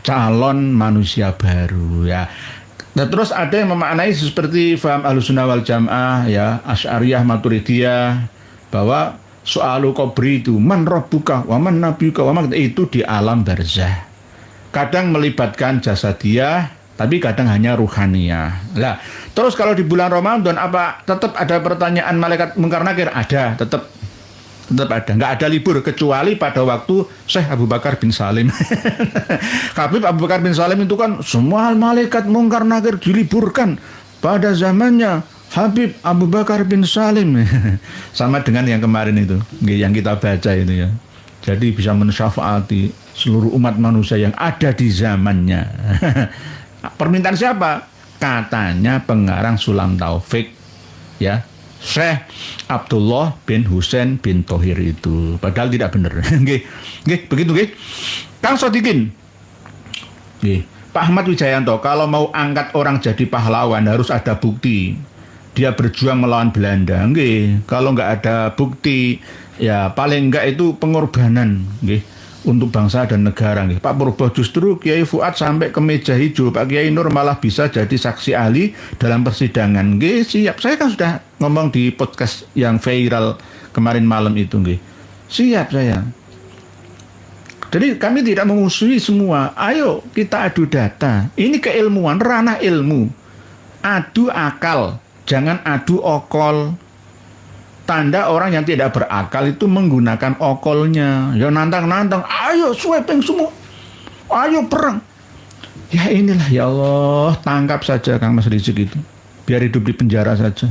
Speaker 1: calon manusia baru ya. Nah, terus ada yang memaknai seperti faham Ahlussunnah wal Jamaah ya, Asy'ariyah Maturidiyah, bahwa soalu qabri itu man rabbuka wa man nabiyuka wa man, itu di alam barzah. Kadang melibatkan jasadiyah, tapi kadang hanya ruhaniyah. Lah, terus kalau di bulan Ramadan apa tetap ada pertanyaan malaikat mungkar nakir? Ada, tetap ada, nggak ada libur kecuali pada waktu Syekh Abu Bakar bin Salim. Habib Abu Bakar bin Salim itu kan semua malaikat mungkar nakir diliburkan pada zamannya Habib Abu Bakar bin Salim. Sama dengan yang kemarin itu, yang kita baca itu ya. Jadi bisa mensyafaati seluruh umat manusia yang ada di zamannya. Permintaan siapa? Katanya pengarang Sulam Taufik ya, Syekh Abdullah bin Husain bin Thohir itu. Padahal tidak benar. Nggih, begitu nggih. Kang Sodikin, Nggih. Pak Ahmad Wijayanto, kalau mau angkat orang jadi pahlawan harus ada bukti. Dia berjuang melawan Belanda. Nggih. Kalau nggak ada bukti, ya paling nggak itu pengorbanan, nggih, untuk bangsa dan negara. Nggih. Pak Purbo, justru Kiai Fuad sampai ke meja hijau, Pak Kiai Nur malah bisa jadi saksi ahli dalam persidangan. Nggih, siap. Saya kan sudah ngomong di podcast yang viral kemarin malam itu, nggih. Siap saya. Jadi kami tidak memusuhi semua. Ayo kita adu data. Ini keilmuan, ranah ilmu. Adu akal, jangan adu okol. Tanda orang yang tidak berakal itu menggunakan okolnya. Ya nantang-nantang, ayo sweeping semua. Ayo perang. Ya inilah, ya Allah, tangkap saja Kang Mas Rizik itu. Biar hidup di penjara saja.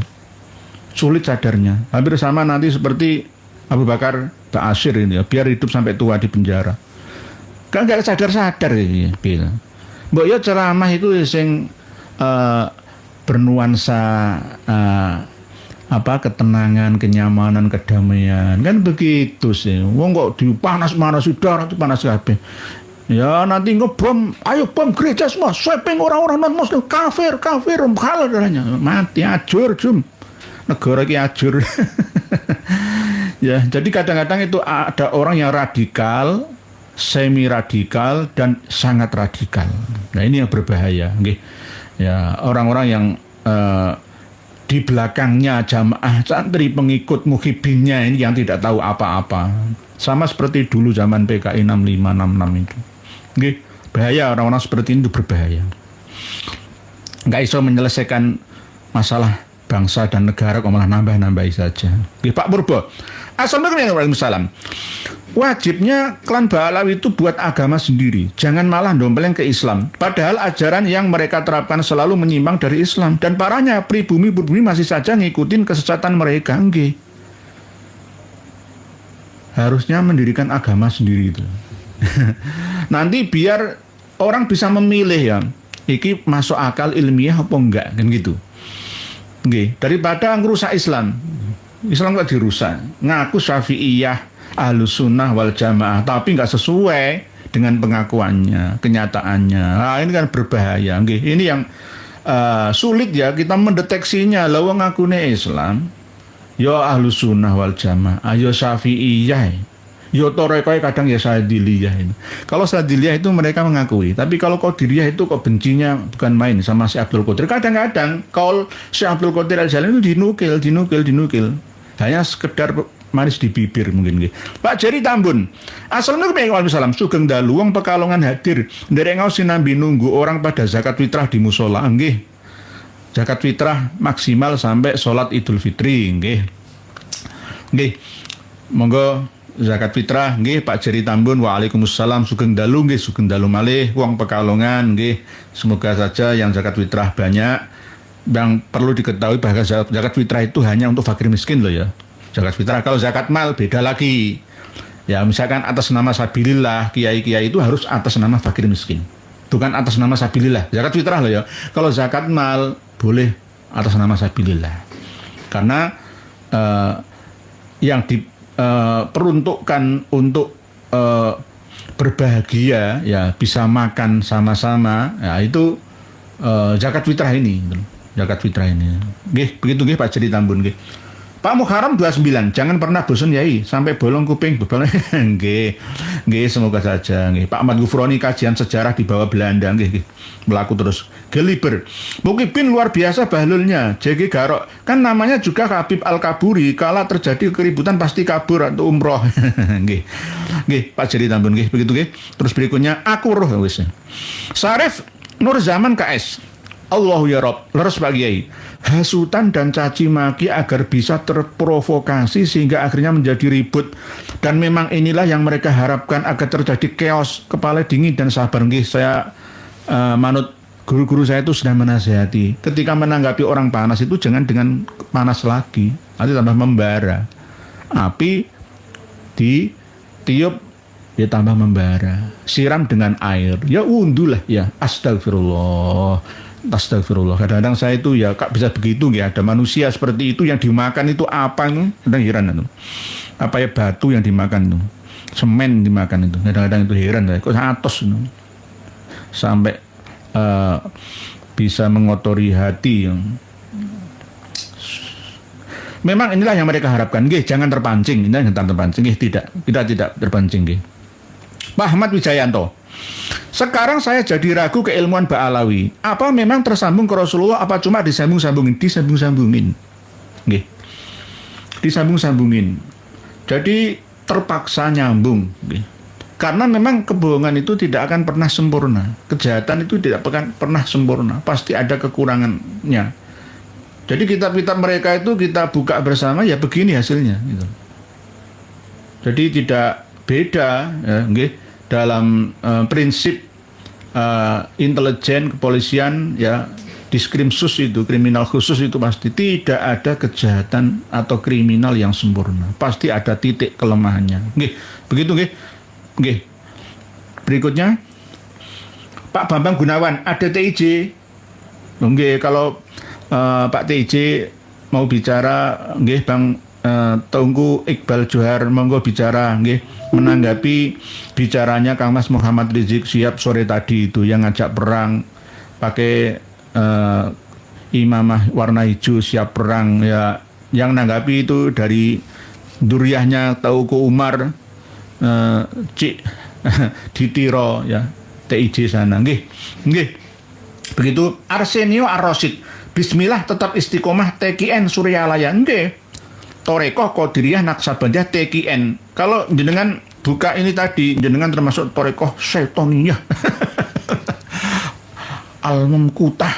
Speaker 1: Sulit sadarnya. Hampir sama nanti seperti Abu Bakar Ba'asyir ini ya. Biar hidup sampai tua di penjara. Kan gak sadar-sadar ya. Mbok ya ceramah itu sing bernuansa ketenangan, kenyamanan, kedamaian. Kan begitu sih. Wong kok dipanas-panas udara itu panas kabeh. Ya nanti ngebom, ayo bom gereja semua, sweeping orang-orang non muslim, kafir, halal darahnya. Mati ajur jum. Negara ki ajur. Ya, jadi kadang-kadang itu ada orang yang radikal, semi radikal dan sangat radikal. Nah, ini yang berbahaya, nggih. Ya, orang-orang yang di belakangnya jamaah santri pengikut muhibinnya ini yang tidak tahu apa-apa. Sama seperti dulu zaman PKI 65 66 itu. Nggih, bahaya, orang-orang seperti ini itu berbahaya. Nggak iso menyelesaikan masalah bangsa dan negara, kok malah nambah-nambahi saja. Nggih, Pak Purbo. Assalamualaikum warahmatullahi wabarakatuh. Wajibnya klan Ba'alawi itu buat agama sendiri. Jangan malah dompleng ke Islam. Padahal ajaran yang mereka terapkan selalu menyimpang dari Islam. Dan parahnya pribumi masih saja ngikutin kesesatan mereka. Nggih. Harusnya mendirikan agama sendiri itu. Nanti biar orang bisa memilih ya. Iki masuk akal ilmiah apa enggak, kan gitu. Nggih, daripada ngerusak Islam. Islam nggak dirusak. Ngaku Syafi'iyah, Ahlus Sunnah wal Jamaah, tapi nggak sesuai dengan pengakuannya, kenyataannya. Nah, ini kan berbahaya. Nggih, ini yang sulit ya kita mendeteksinya. Lah wong ngakune Islam, yo Ahlus Sunnah wal Jamaah, ayo Syafi'iyah. Yo Torekoy kadang ya Sadiliyah ini. Kalau Sadiliyah itu mereka mengakui, tapi kalau Qadiriyah itu kok bencinya bukan main sama si Abdul Qadir. Kadang-kadang kalau si Abdul Qadir Al-Jalani itu dinukil. Hanya sekedar manis di bibir mungkin. Pak Jerry Tambun. Assalamualaikum warahmatullahi wabarakatuh. Sugeng dalu wong Pekalongan hadir. Nderek ngau sinambi nunggu orang pada zakat fitrah di musola. Nggih. Zakat fitrah maksimal sampai sholat Idul Fitri. Nggih. Monggo zakat fitrah nggih Pak Jerry Tambun. Waalaikumsalam. Sugeng dalu nggih, sugeng dalu malih wong Pekalongan nggih. Semoga saja yang zakat fitrah banyak. Yang perlu diketahui bahwa zakat fitrah itu hanya untuk fakir miskin loh ya. Zakat fitrah, kalau zakat mal beda lagi. Ya misalkan atas nama sabilillah, kiai-kiai itu harus atas nama fakir miskin. Bukan atas nama sabilillah. Zakat fitrah loh ya. Kalau zakat mal boleh atas nama sabilillah. Karena yang diperuntukkan untuk berbahagia ya, bisa makan sama-sama ya, itu zakat fitrah ini. Zakat fitrah ini. Nggih, begitu nggih Pak Jerry Tambun nggih. Pak Muharram 29, jangan pernah bosan yai sampai bolong kuping. Nggih. Nggih, semoga saja nggih. Pak Ahmad Gufroni kajian sejarah di bawah Belanda nggih. Melaku terus. Geliber. Mukibin luar biasa bahlulnya. JG Garok. Kan namanya juga Habib Al-Kaburi. Kala terjadi keributan pasti kabur atau umroh. Nggih. Nggih, Pak Jerry Tambun nggih. Begitu nggih. Terus berikutnya aku roh wis. Sarif Nur Zaman KS. Allahu ya Rob, leres Pak Kiai. Hasutan dan caci maki agar bisa terprovokasi sehingga akhirnya menjadi ribut. Dan memang inilah yang mereka harapkan agar terjadi chaos, kepala dingin dan sabar. Nggih, saya manut guru-guru saya itu sudah menasihati. Ketika menanggapi orang panas itu jangan dengan panas lagi, nanti tambah membara. Api ditiup ya tambah membara. Siram dengan air, ya undulah ya. Astagfirullah. Kadang-kadang saya itu ya kak bisa begitu ya, ada manusia seperti itu yang dimakan itu apa itu, kadang heran itu. Apa ya batu yang dimakan itu, semen dimakan itu, kadang-kadang itu heran kok atos itu. sampai bisa mengotori hati. Memang inilah yang mereka harapkan. Nggih, jangan terpancing. Ini jangan terpancing. Nggih, tidak. Kita tidak terpancing, nggih. Pak Ahmad Wijayanto. Sekarang saya jadi ragu keilmuan Ba'alawi. Apa memang tersambung ke Rasulullah? Apa cuma disambung-sambungin? Disambung-sambungin. Nggih. Disambung-sambungin. Jadi terpaksa nyambung. Nggih. Karena memang kebohongan itu tidak akan pernah sempurna. Kejahatan itu tidak akan pernah sempurna. Pasti ada kekurangannya. Jadi kitab-kitab mereka itu kita buka bersama, ya begini hasilnya. Gitu. Jadi tidak beda ya, dalam prinsip intelijen, kepolisian, ya diskrimsus itu, kriminal khusus itu pasti tidak ada kejahatan atau kriminal yang sempurna. Pasti ada titik kelemahannya. Begitu nggih. Berikutnya Pak Bambang Gunawan, ada TIJ. Kalau Pak TIJ mau bicara, nggih Bang Tunggu Iqbal Johar, monggo bicara, nggih, menanggapi bicaranya Kang Mas Muhammad Rizik Syihab sore tadi itu yang ngajak perang pakai imamah warna hijau siap perang, ya, yang nanggapi itu dari duriahnya Tauku Umar Cik Ditiro, ya, TIJ sana, nggih. Begitu. Arsenio Ar-Rasyid, Bismillah tetap istiqomah TKN Suryalaya. Nggih. Torekoh Qadiriyah Naksabandiyah TKN. Kalau jenengan buka ini tadi, jenengan termasuk Torekoh Syatoniyah. Al-Mumkutah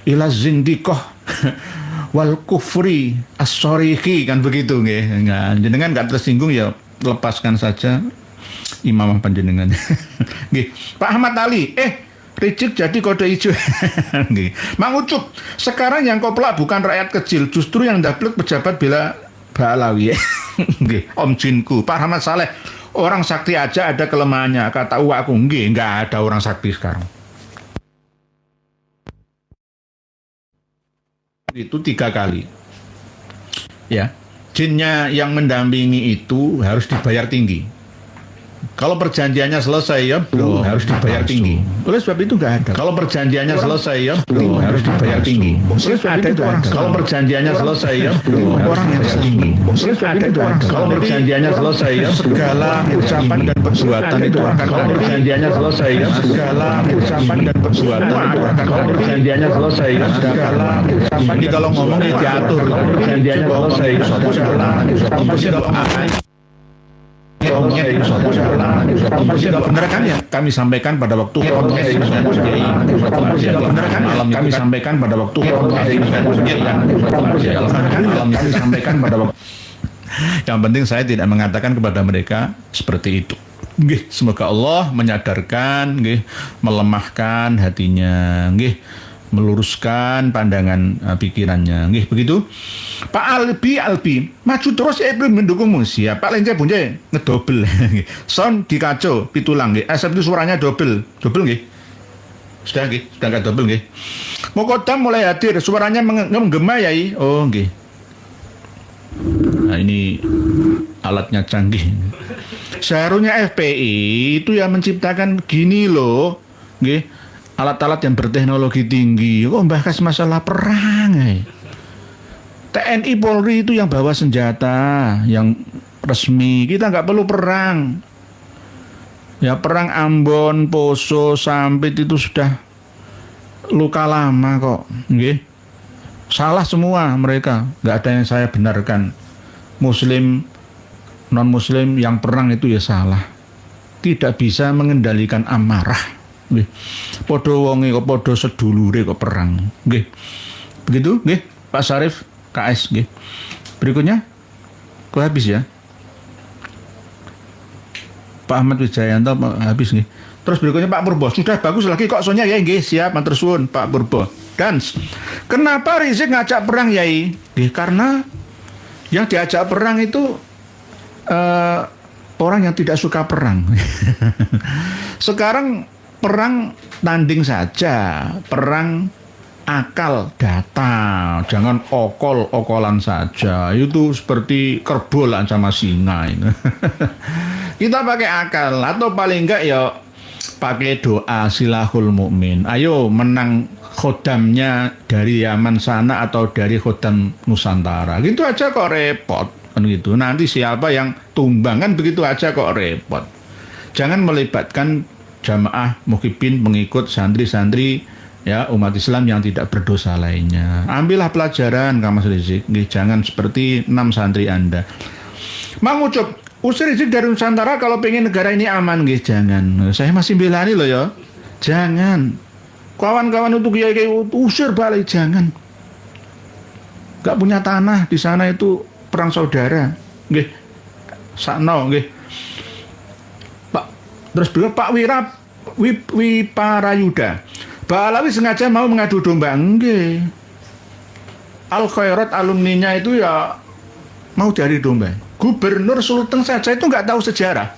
Speaker 1: ila Zindikoh wal Kufri As-Sorihi, kan begitu nggih. Jenengan nggak tersinggung, ya lepaskan saja imamah panjenengan. Nggih. Pak Ahmad Ali, Rizik jadi kode hijau. Mang Ucup, sekarang yang koplak bukan rakyat kecil, justru yang daplek pejabat bela Ba'alawi. Om Jinku. Pak Ahmad Saleh, orang sakti aja ada kelemahannya, kata uakku. Nggak ada orang sakti sekarang. Itu 3 kali. Ya, jinnya yang mendampingi itu harus dibayar tinggi. Kalau perjanjiannya selesai, ya belum, harus dibayar tinggi. Oleh sebab itu nggak ada. Kalau perjanjiannya selesai, ya belum, harus dibayar tinggi. Oleh sebab itu ada. Kalau perjanjiannya selesai, ya belum, orang yang tinggi. Oleh sebab itu ada. Kalau perjanjiannya selesai, ya segala ucapan dan perbuatan itu akan. Kalau perjanjiannya selesai, ya segala ucapan dan perbuatan itu akan. Kalau perjanjiannya selesai, ya segala ucapan. Jadi kalau ngomong diatur. Perjanjiannya selesai, ya segala ucapan. Benar kan ya? Kami sampaikan pada waktu kami sampaikan pada waktu yang penting saya tidak mengatakan kepada mereka seperti itu. Semoga Allah menyadarkan, melemahkan hatinya, meluruskan pandangan pikirannya, begitu. Pak Albi, maju terus belum mendukungmu. Siap. Pak Lence Bunje ngedobel. Sound dikacau, pitulang, asap itu suaranya dobel, nggih. Sudah nggak dobel, nggih. Mokodam mulai hadir, suaranya menggema, yai. Oh, nggih. Nah, ini alatnya canggih. Seharusnya FPI itu yang menciptakan gini loh, nggih. Alat-alat yang berteknologi tinggi. Kok bahas masalah perang, TNI Polri itu yang bawa senjata yang resmi. Kita nggak perlu perang. Ya, perang Ambon, Poso, Sampit itu sudah luka lama kok. Salah semua mereka. Nggak ada yang saya benarkan. Muslim, non-muslim yang perang itu ya salah. Tidak bisa mengendalikan amarah. Podo wonge kok podo sedulure kok perang. Begitu, Pak Syarif KS, Berikutnya, kok habis ya? Pak Ahmad Wijayanto habis, Terus berikutnya Pak Purbo, sudah bagus lagi kok soalnya, ya, siap, matur suwun Pak Purbo. Dan kenapa Rizik ngajak perang, Yai? Karena yang diajak perang itu orang yang tidak suka perang. Sekarang perang tanding saja, perang akal data, jangan okol-okolan saja. Itu seperti kerbolan sama singa. Kita pakai akal, atau paling enggak ya pakai doa silahul mukmin. Ayo menang khodamnya dari Yaman sana atau dari khodam Nusantara. Gitu aja kok repot kan gitu. Nanti siapa yang tumbang kan begitu aja kok repot. Jangan melibatkan jamaah muhibbin, pengikut santri-santri ya umat Islam yang tidak berdosa lainnya. Ambillah pelajaran Kang Mas Rizik. Jangan seperti 6 santri Anda. Mang Ucup, usir Rizik dari Nusantara kalau pengen negara ini aman, jangan. Saya masih belani loh ya. Jangan. Kawan-kawan untuk kiai usir balik, jangan. Gak punya tanah di sana, itu perang saudara. Nggih. Sakno nggih. Pak, terus beliau Pak Wiparayuda. Pak Alawi sengaja mau mengadu domba, nggih. Al Khairat alumninya itu ya mau dari domba. Gubernur Sulteng saja itu nggak tahu sejarah.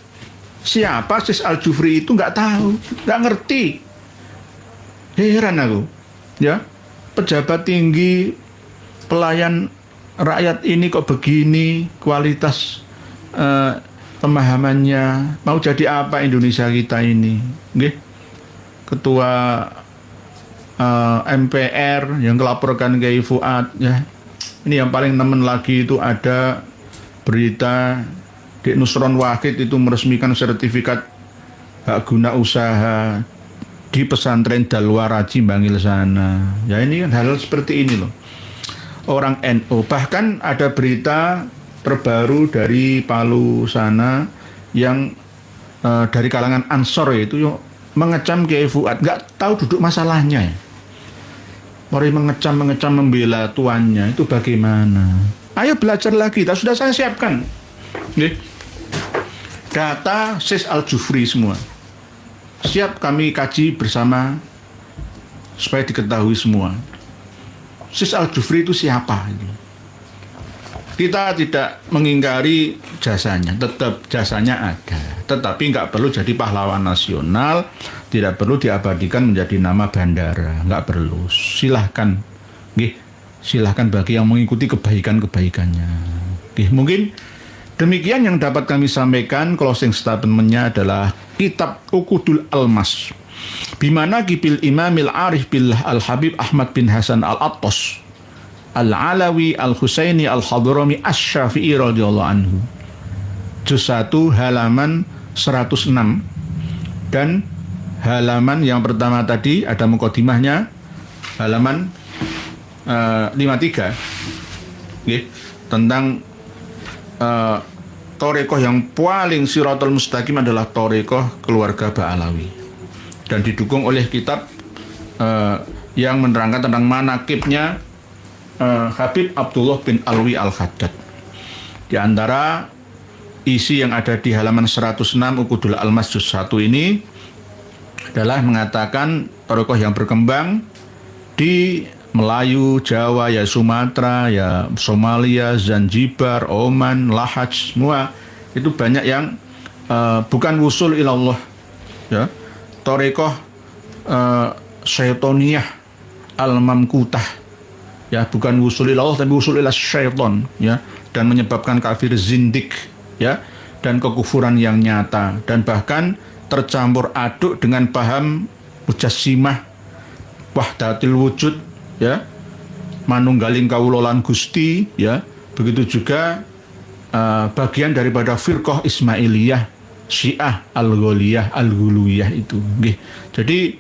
Speaker 1: Siapa Sis Al-Jufri itu nggak tahu, nggak ngerti. Heran aku, ya. Pejabat tinggi, pelayan rakyat ini kok begini kualitas pemahamannya. Mau jadi apa Indonesia kita ini? Nggih. Ketua MPR yang melaporkan ke Fuad, ya. Ini yang paling nemen lagi itu ada berita Dek Nusron Wahid itu meresmikan sertifikat hak guna usaha di pesantren Dalwaraji Bangil sana. Ya ini kan hal seperti ini loh. Orang NU, bahkan ada berita terbaru dari Palu sana yang dari kalangan Ansor itu mengecam Kiai Fuad, nggak tahu duduk masalahnya ya. Mari mengecam membela tuannya itu bagaimana? Ayo belajar lagi. Sudah saya siapkan. Nih. Data Sis Al-Jufri semua. Siap kami kaji bersama supaya diketahui semua. Sis Al-Jufri itu siapa? Kita tidak mengingkari jasanya, tetap jasanya ada. Tetapi nggak perlu jadi pahlawan nasional, tidak perlu diabadikan menjadi nama bandara, nggak perlu. Silahkan, silahkan bagi yang mengikuti kebaikan-kebaikannya. Mungkin demikian yang dapat kami sampaikan. Closing statement-nya adalah kitab Uqudul Almas bimana kibil Imamil Arif Billah Al-Habib Ahmad bin Hasan Al-Attas Al-Alawi Al-Husaini Al-Hadrami Asy-Syafi'i radhiyallahu anhu. Juz 1 halaman 106 dan halaman yang pertama tadi ada mukadimahnya halaman 53 tentang Thariqah yang paling Siratal Mustaqim adalah Thariqah keluarga Ba'alawi, dan didukung oleh kitab yang menerangkan tentang manaqibnya Habib Abdullah bin Alwi Al-Khaddad. Di antara isi yang ada di halaman 106 Uqudul Almas Juz 1 ini adalah mengatakan Thariqah yang berkembang di Melayu, Jawa, ya Sumatera, ya Somalia, Zanzibar, Oman, Lahaj, semua itu banyak yang bukan wusul ilallah, ya. Thariqah syaitoniyah al-mamkutah, ya, bukan wusul ilallah tapi wusul ilas syaiton, ya, dan menyebabkan kafir zindik, ya, dan kekufuran yang nyata, dan bahkan tercampur aduk dengan paham mujassimah wahdatil wujud, ya, manunggaling kawulolan Gusti, ya. Begitu juga bagian daripada firqah Ismailiyah, Syiah, Al-Gholiyah, Al-Ghuluyah itu. Jadi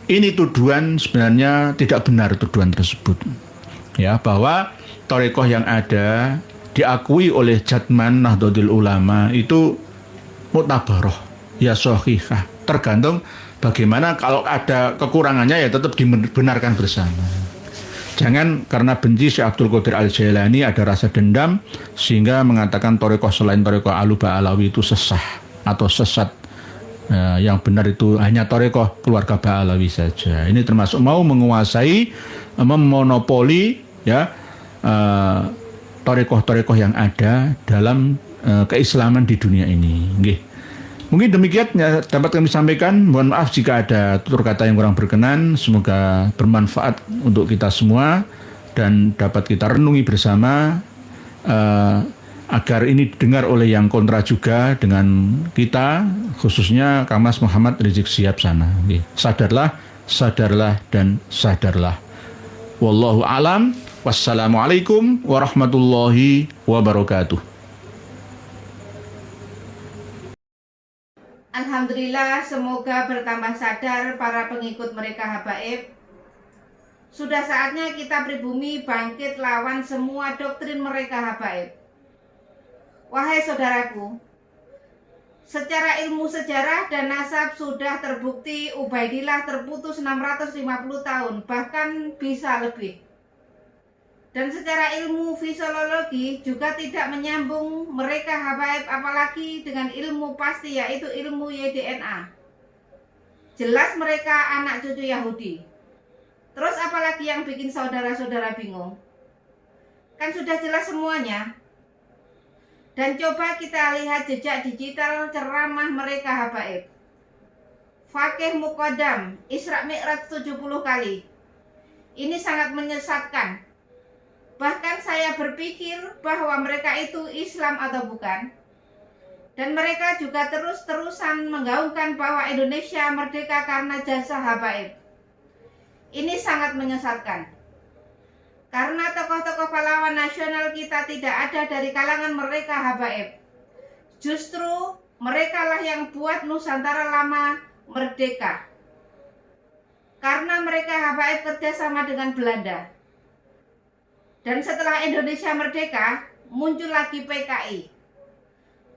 Speaker 1: ini tuduhan sebenarnya tidak benar, tuduhan tersebut, ya, bahwa thariqah yang ada diakui oleh Jatman Nahdlatul Ulama itu mutabaroh, ya sahihah. Tergantung bagaimana, kalau ada kekurangannya ya tetap dibenarkan bersama. Jangan karena benci Syekh Abdul Qadir Al-Jailani ada rasa dendam sehingga mengatakan thariqah selain thariqah Alu Ba'alawi itu sesah atau sesat. Yang benar itu hanya thariqah keluarga Ba'alawi saja. Ini termasuk mau menguasai, memonopoli, ya, thariqah-thariqah yang ada dalam keislaman di dunia ini. Mungkin demikian ya, dapat kami sampaikan. Mohon maaf jika ada tutur kata yang kurang berkenan. Semoga bermanfaat untuk kita semua dan dapat kita renungi bersama agar ini didengar oleh yang kontra juga dengan kita, khususnya Kamas Muhammad Rizik Syihab sana. Sadarlah, sadarlah, dan sadarlah. Wallahu alam. Wassalamualaikum warahmatullahi wabarakatuh.
Speaker 2: Alhamdulillah, semoga bertambah sadar para pengikut mereka habaib. Sudah saatnya kita pribumi bangkit lawan semua doktrin mereka habaib. Wahai saudaraku, secara ilmu sejarah dan nasab sudah terbukti Ubaidillah terputus 650 tahun, bahkan bisa lebih. Dan secara ilmu fisiologi juga tidak menyambung mereka habaib, apalagi dengan ilmu pasti, yaitu ilmu YDNA. Jelas mereka anak cucu Yahudi. Terus apalagi yang bikin saudara-saudara bingung? Kan sudah jelas semuanya. Dan coba kita lihat jejak digital ceramah mereka habaib. Fakih Muqaddam, Isra Mi'raj 70 kali. Ini sangat menyesatkan. Bahkan saya berpikir bahwa mereka itu Islam atau bukan. Dan mereka juga terus-terusan menggaungkan bahwa Indonesia merdeka karena jasa habaib. Ini sangat menyesatkan. Karena tokoh-tokoh pahlawan nasional kita tidak ada dari kalangan mereka habaib. Justru merekalah yang buat Nusantara lama merdeka. Karena mereka habaib kerjasama dengan Belanda. Dan setelah Indonesia merdeka, muncul lagi PKI.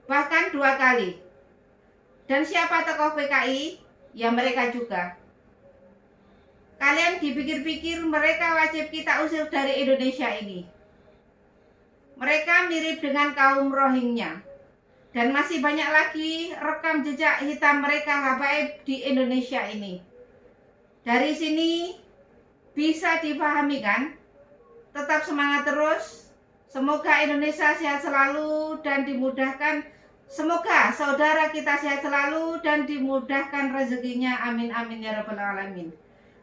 Speaker 2: Bahkan 2 kali. Dan siapa tokoh PKI? Ya mereka juga. Kalian dipikir-pikir mereka wajib kita usir dari Indonesia ini. Mereka mirip dengan kaum Rohingya. Dan masih banyak lagi rekam jejak hitam mereka habaib di Indonesia ini. Dari sini bisa dipahami kan? Tetap semangat terus. Semoga Indonesia sehat selalu dan dimudahkan. Semoga saudara kita sehat selalu dan dimudahkan rezekinya. Amin amin ya rabbal alamin.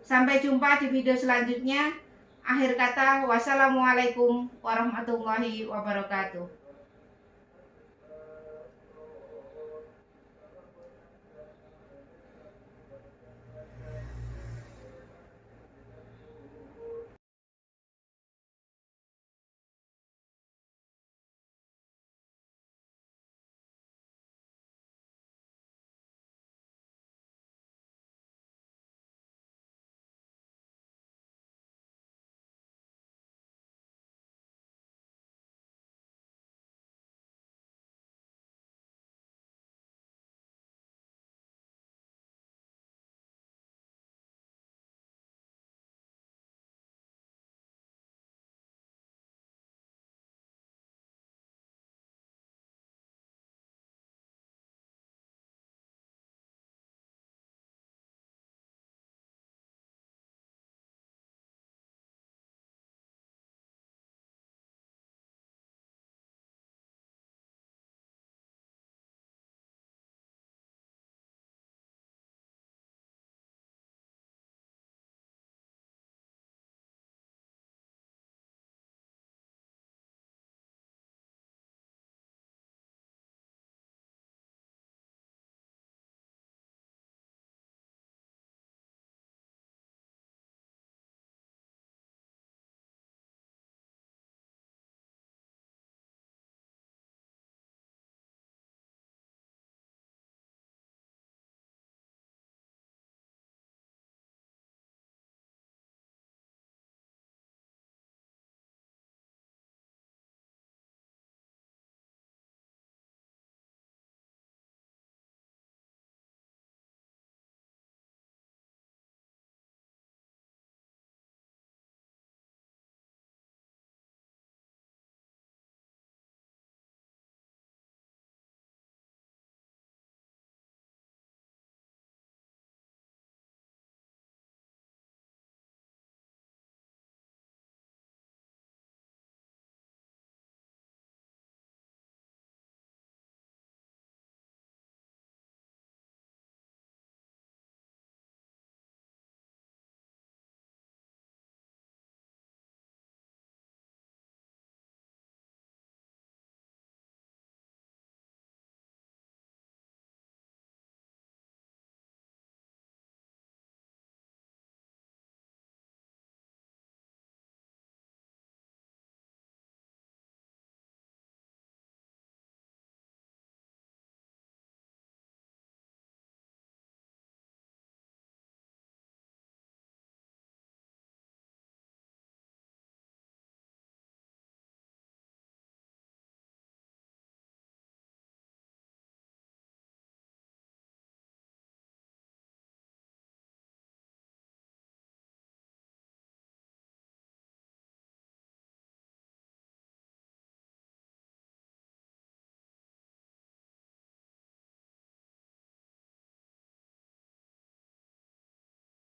Speaker 2: Sampai jumpa di video selanjutnya. Akhir kata, wassalamualaikum warahmatullahi wabarakatuh.